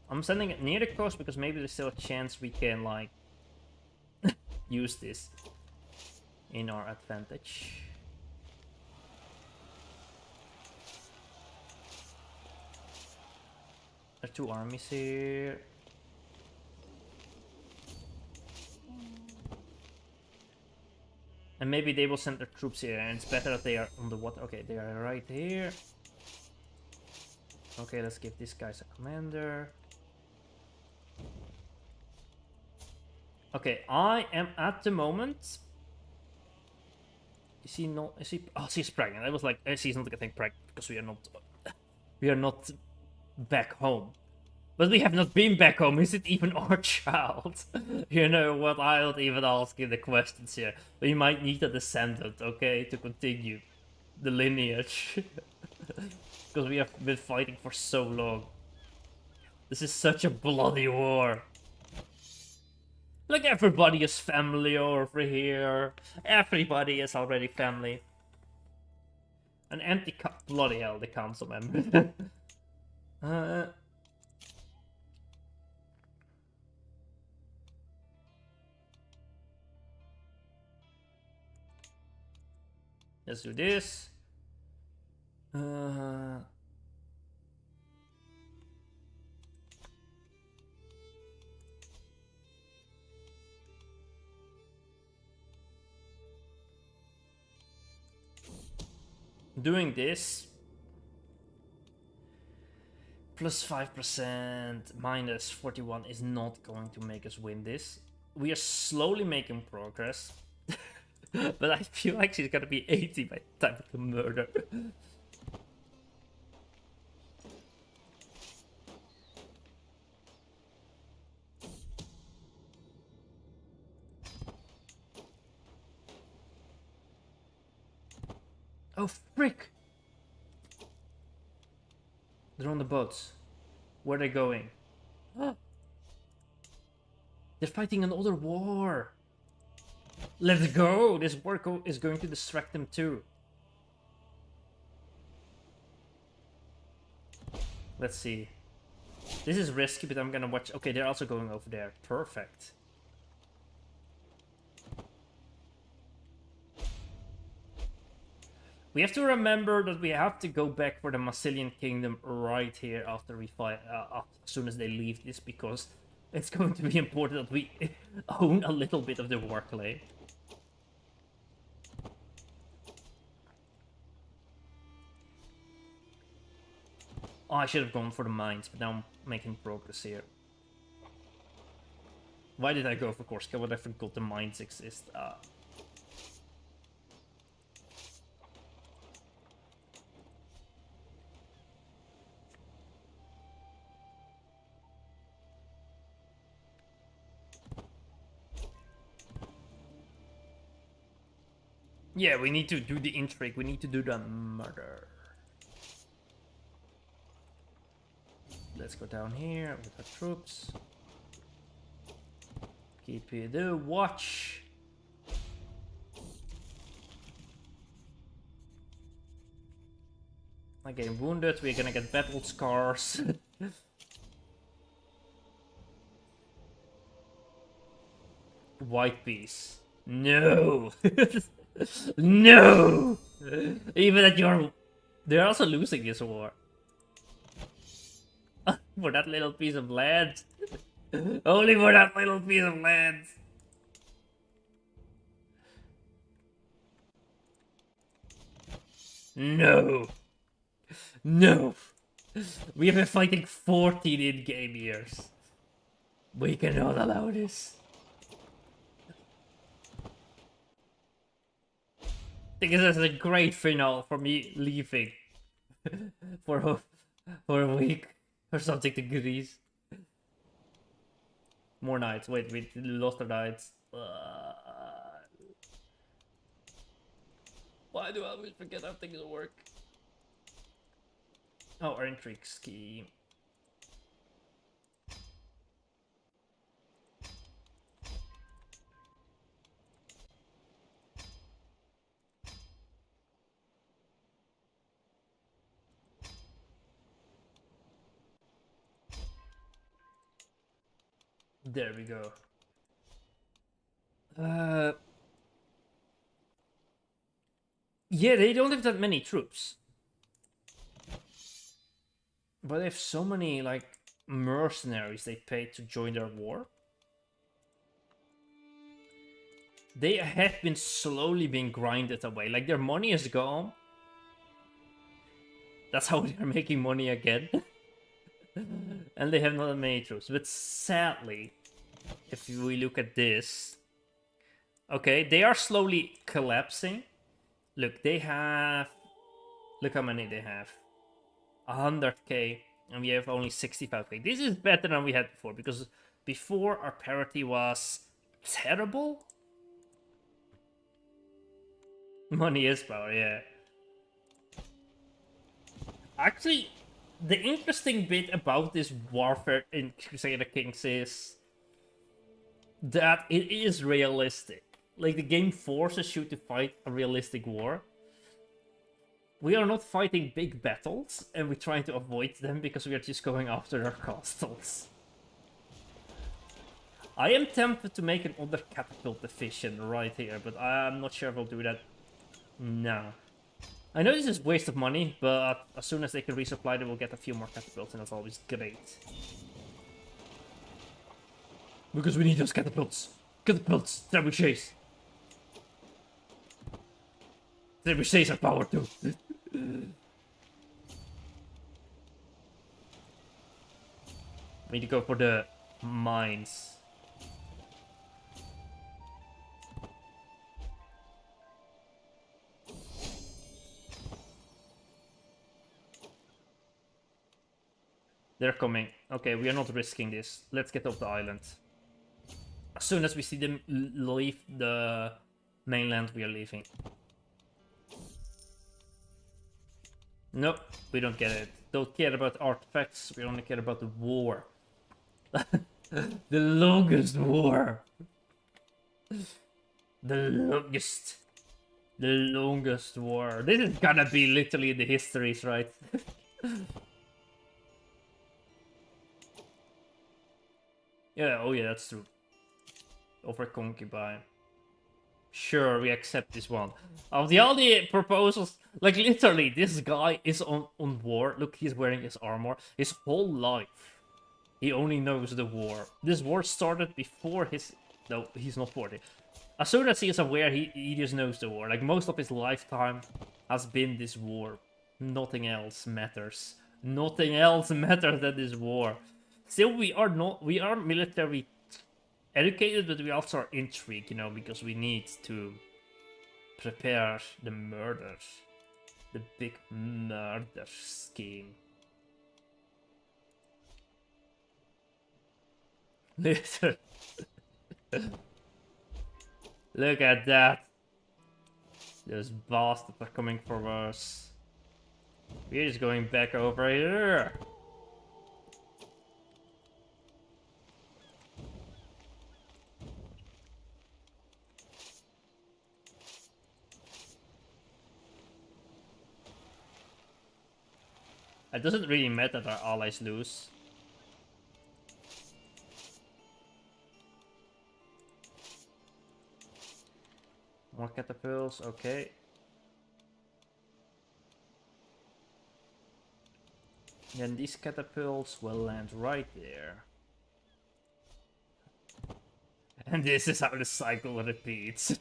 I'm sending it near the coast because maybe there's still a chance we can, like, use this in our advantage. There are 2 armies here. And maybe they will send their troops here, and it's better that they are on the water. Okay, they are right here. Okay, let's give these guys a commander. Okay, I am at the moment. Is he not? Is he? Oh, she's pregnant. I was like, she's not getting pregnant because we are not back home. But we have not been back home. Is it even our child? You know what? I'm not even asking the questions here. We might need a descendant, okay, to continue the lineage. Because we have been fighting for so long. This is such a bloody war. Like, everybody is family over here. Everybody is already family. An empty bloody hell, the council member. Let's do this. Doing this. Plus 5%, minus 41 is not going to make us win this. We are slowly making progress. But I feel like she's gonna be 80 by the time of the murder. Oh, frick! They're on the boats. Where are they going? They're fighting another war! Let's go! This war is going to distract them too. Let's see. This is risky, but I'm gonna watch. Okay, they're also going over there. Perfect. We have to remember that we have to go back for the Massilian Kingdom right here after we fight, as soon as they leave this, because it's going to be important that we own a little bit of the war claim. Oh, I should have gone for the mines, but now I'm making progress here. Why did I go for Corsica? What, I forgot the mines exist. Yeah, we need to do the intrigue. We need to do the murder. Let's go down here with our troops. Keep the watch. I'm getting wounded. We're gonna get battle scars. White piece. No. No! Even at your... They're also losing this war. For that little piece of land. Only for that little piece of land. No! No! We have been fighting 14 in-game years. We cannot allow this. I think this is a great finale for me leaving for a week or something to Greece. More nights. Wait, we lost our nights. Why do I always forget how things work? Oh, our intrigue scheme. There we go. Yeah, they don't have that many troops. But they have so many, like, mercenaries they paid to join their war. They have been slowly being grinded away. Like, their money is gone. That's how they're making money again. And they have not many troops. But sadly, if we look at this... Okay, they are slowly collapsing. Look, they have... Look how many they have. 100k, and we have only 65k. This is better than we had before, because before our parity was terrible. Money is power, yeah. Actually, the interesting bit about this warfare in Crusader Kings is that it is realistic. Like, the game forces you to fight a realistic war. We are not fighting big battles, and we're trying to avoid them because we are just going after their castles. I am tempted to make another catapult division right here, but I'm not sure if I'll do that now. I know this is a waste of money, but as soon as they can resupply, they will get a few more catapults, and that's always great. Because we need those catapults. Catapults, trebuchets. Trebuchets are power too. We need to go for the mines. They're coming. Okay, we are not risking this. Let's get off the island. As soon as we see them leave the mainland, we are leaving. Nope, we don't get it. Don't care about artifacts, we only care about the war. The longest war. The longest war. This is gonna be literally the histories, right? Yeah, oh yeah, that's true. Over concubine. Sure, we accept this one. Of the all the proposals, like literally, this guy is on war. Look, he's wearing his armor. His whole life, he only knows the war. This war started before his... No, he's not 40. As soon as he is aware, he just knows the war. Like, most of his lifetime has been this war. Nothing else matters. Nothing else matters than this war. Still, we are military educated, but we also are intrigued, you know, because we need to prepare the murders. The big murder scheme. Listen. Look at that. Those bastards are coming for us. We're just going back over here. It doesn't really matter that our allies lose. More catapults, okay. Then these catapults will land right there. And this is how the cycle repeats.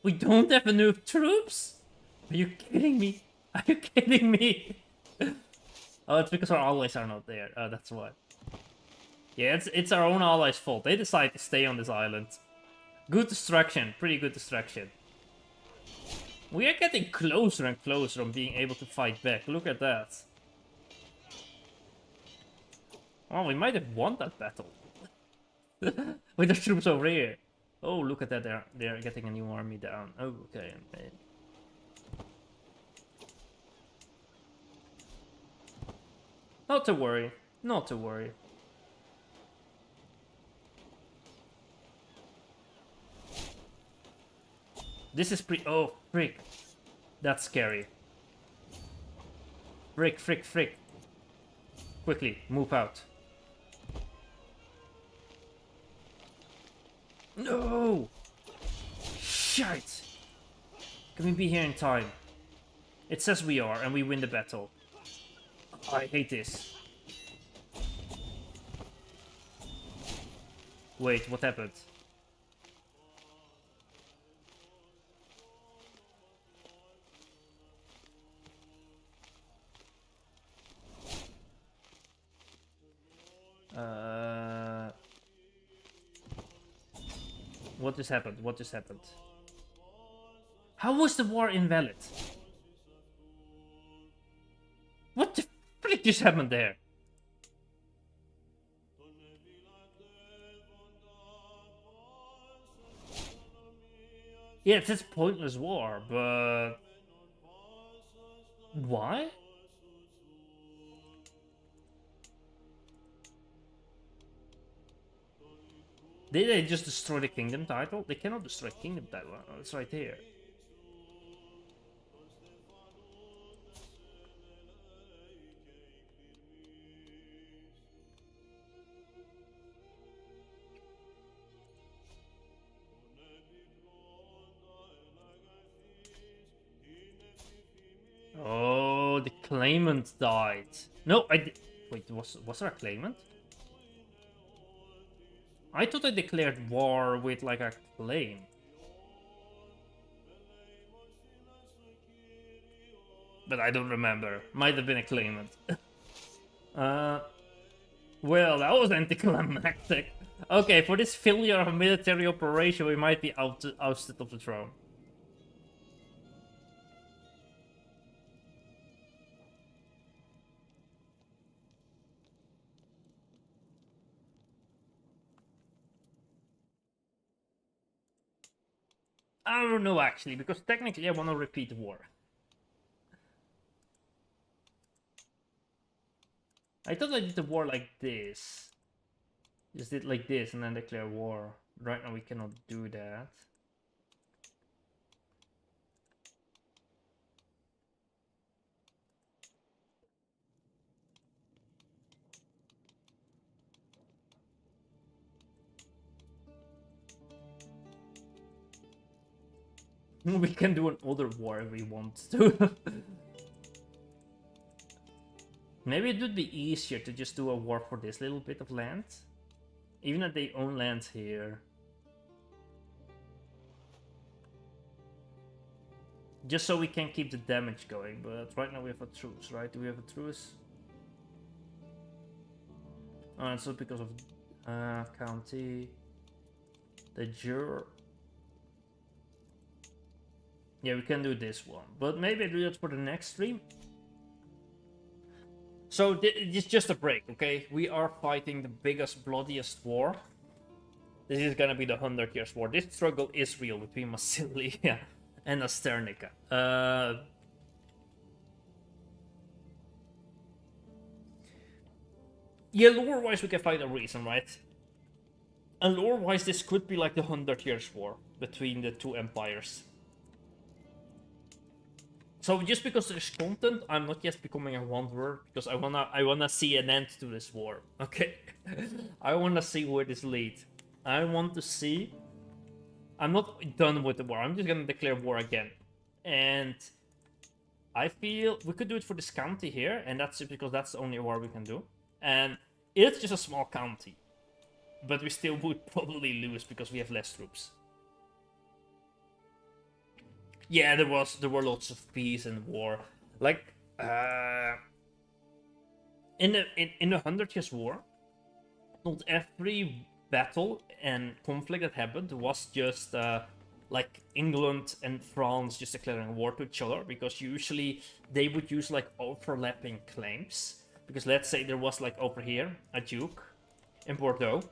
We don't have enough troops? Are you kidding me? Are you kidding me? Oh, it's because our allies are not there. That's why. Yeah, it's our own allies' fault. They decide to stay on this island. Good distraction. Pretty good distraction. We are getting closer and closer on being able to fight back. Look at that. Oh, we might have won that battle. With the troops over here. Oh, look at that. They're getting a new army down. Oh, okay. Not to worry. Not to worry. This is oh, frick. That's scary. Frick, frick, frick. Quickly, move out. No! Shite! Can we be here in time? It says we are, and we win the battle. I hate this. Wait, what happened? What just happened? What just happened? How was the war invalid? What the frick just happened there? Yeah, it says pointless war, but... Why? Did they just destroy the kingdom title? They cannot destroy kingdom title. Oh, it's right here. Oh, the claimant died. No, I did. Wait, was there a claimant? I thought I declared war with like a claim. But I don't remember. Might have been a claimant. Well, that was anticlimactic. Okay, for this failure of a military operation, we might be ousted of the throne. I don't know actually, because technically I want to repeat the war. I thought I did the war like this. Just did like this and then declare war. Right now we cannot do that. We can do another war if we want to. Maybe it would be easier to just do a war for this little bit of land. Even if they own land here. Just so we can keep the damage going, but right now we have a truce, right? Do we have a truce? Oh, it's not because of county. The juror. Yeah, we can do this one, but maybe I do that for the next stream. So it's just a break, okay? We are fighting the biggest, bloodiest war. This is gonna be the 100 Years' War. This struggle is real between Massilia and Asternica. Yeah, lore-wise we can find a reason, right? And lore-wise this could be like the 100 Years' War between the two empires. So just because there's content, I'm not yet becoming a wanderer because I wanna see an end to this war. Okay, I wanna see where this leads. I want to see. I'm not done with the war. I'm just gonna declare war again, and I feel we could do it for this county here, and that's it because that's the only war we can do. And it's just a small county, but we still would probably lose because we have less troops. Yeah, there were lots of peace and war. Like in the Hundred Years' War, not every battle and conflict that happened was just like England and France just declaring war to each other, because usually they would use like overlapping claims. Because let's say there was like over here a duke in Bordeaux,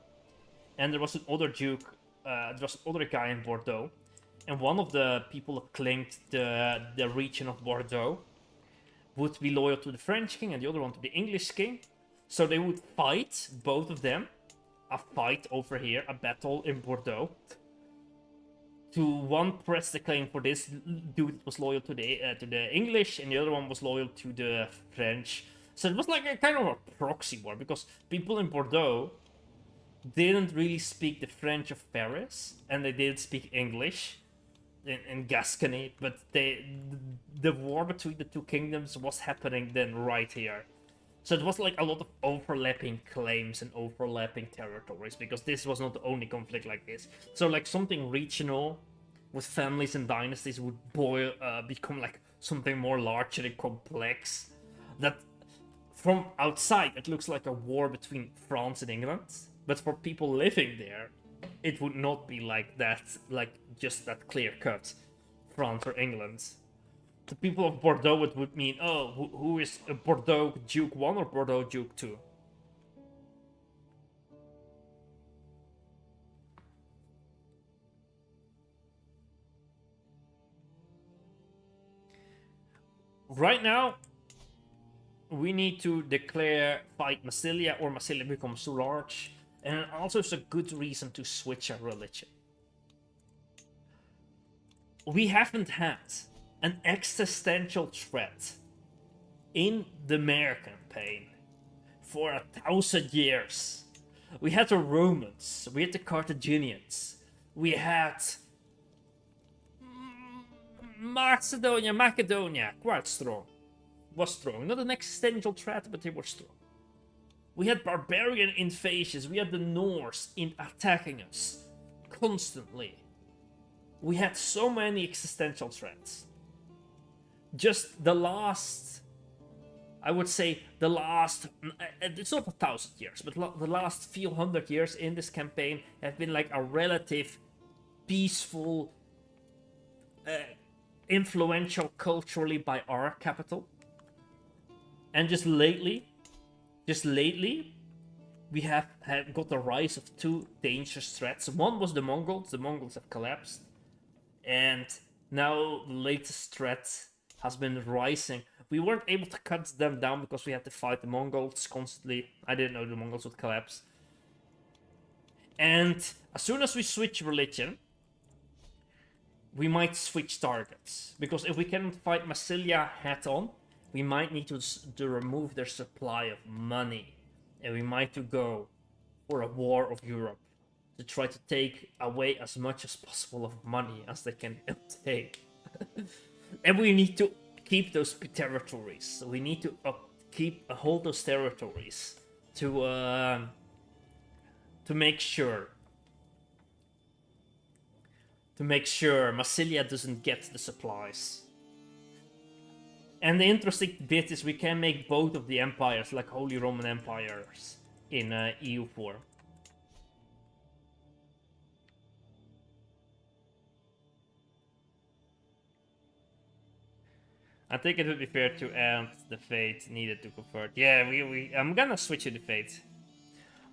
and there was another duke, there was another guy in Bordeaux, and one of the people that claimed the region of Bordeaux would be loyal to the French king and the other one to the English king. So they would fight, both of them, a fight over here, a battle in Bordeaux. To one press the claim for this dude was loyal to the English, and the other one was loyal to the French. So it was like a kind of a proxy war, because people in Bordeaux didn't really speak the French of Paris, and they did speak English in Gascony, but the war between the two kingdoms was happening then right here. So it was like a lot of overlapping claims and overlapping territories, because this was not the only conflict like this. So like something regional with families and dynasties would become like something more large and complex. That from outside it looks like a war between France and England, but for people living there, it would not be like that, like just that clear cut France or England. The people of Bordeaux, it would mean, oh, who is a Bordeaux Duke 1 or Bordeaux Duke 2? Right now, we need to declare fight Massilia, or Massilia becomes too large, and also it's a good reason to switch our religion. We haven't had an existential threat in the Mare campaign for 1,000 years. We had the Romans, we had the Carthaginians, we had Macedonia, quite strong. Was strong. Not an existential threat, but they were strong. We had barbarian invasions, we had the Norse attacking us constantly. We had so many existential threats. Just the last, I would say, it's not 1,000 years, but the last few hundred years in this campaign have been like a relative, peaceful, influential culturally by our capital. And just lately, we have got the rise of two dangerous threats. One was the Mongols. The Mongols have collapsed. And now the latest threat has been rising. We weren't able to cut them down because we had to fight the Mongols constantly. I didn't know the Mongols would collapse. And as soon as we switch religion, we might switch targets. Because if we cannot fight Massilia head on, we might need to remove their supply of money. And we might to go for a war of Europe, to try to take away as much as possible of money as they can obtain. And we need to keep those territories. We need to hold those territories to make sure Massilia doesn't get the supplies. And the interesting bit is we can make both of the empires like Holy Roman Empires in EU4. I think it would be fair to end the fate needed to convert. Yeah, I'm gonna switch to the fate.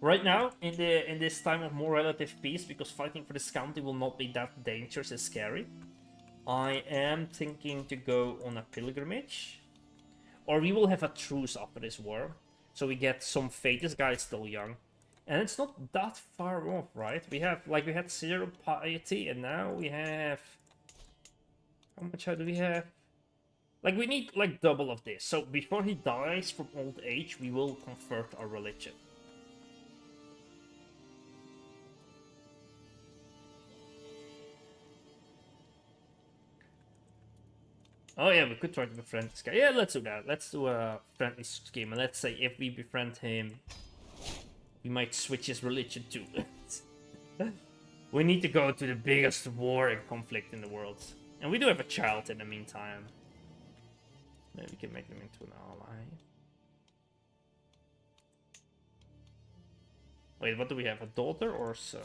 Right now, in this time of more relative peace, because fighting for this county will not be that dangerous and scary, I am thinking to go on a pilgrimage. Or we will have a truce after this war, so we get some fate. This guy is still young. And it's not that far off, right? We had 0 piety, and now we have... How much do we have? Like, we need, like, double of this. So before he dies from old age, we will convert our religion. Oh yeah, we could try to befriend this guy. Yeah, let's do that. Let's do a friendly scheme. And let's say if we befriend him, we might switch his religion too. We need to go to the biggest war and conflict in the world. And we do have a child in the meantime. Maybe we can make them into an ally. Wait, what do we have? A daughter or a son?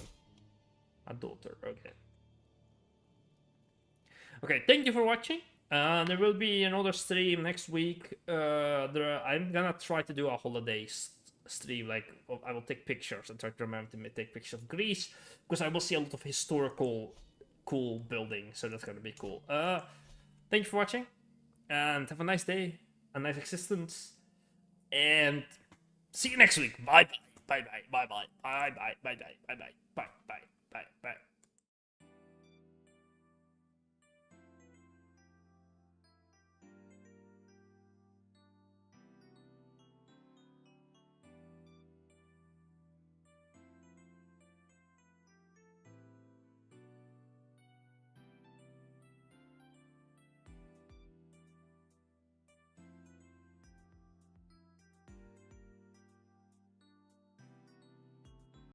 A daughter, okay. Okay, thank you for watching. There will be another stream next week. I'm gonna try to do a holidays stream. Like, I will take pictures and try to remember to take pictures of Greece, because I will see a lot of historical cool buildings, so that's gonna be cool. Thank you for watching, and have a nice day, a nice existence, and see you next week. Bye bye. Bye bye. Bye bye. Bye bye. Bye bye. Bye bye. Bye bye. Bye bye.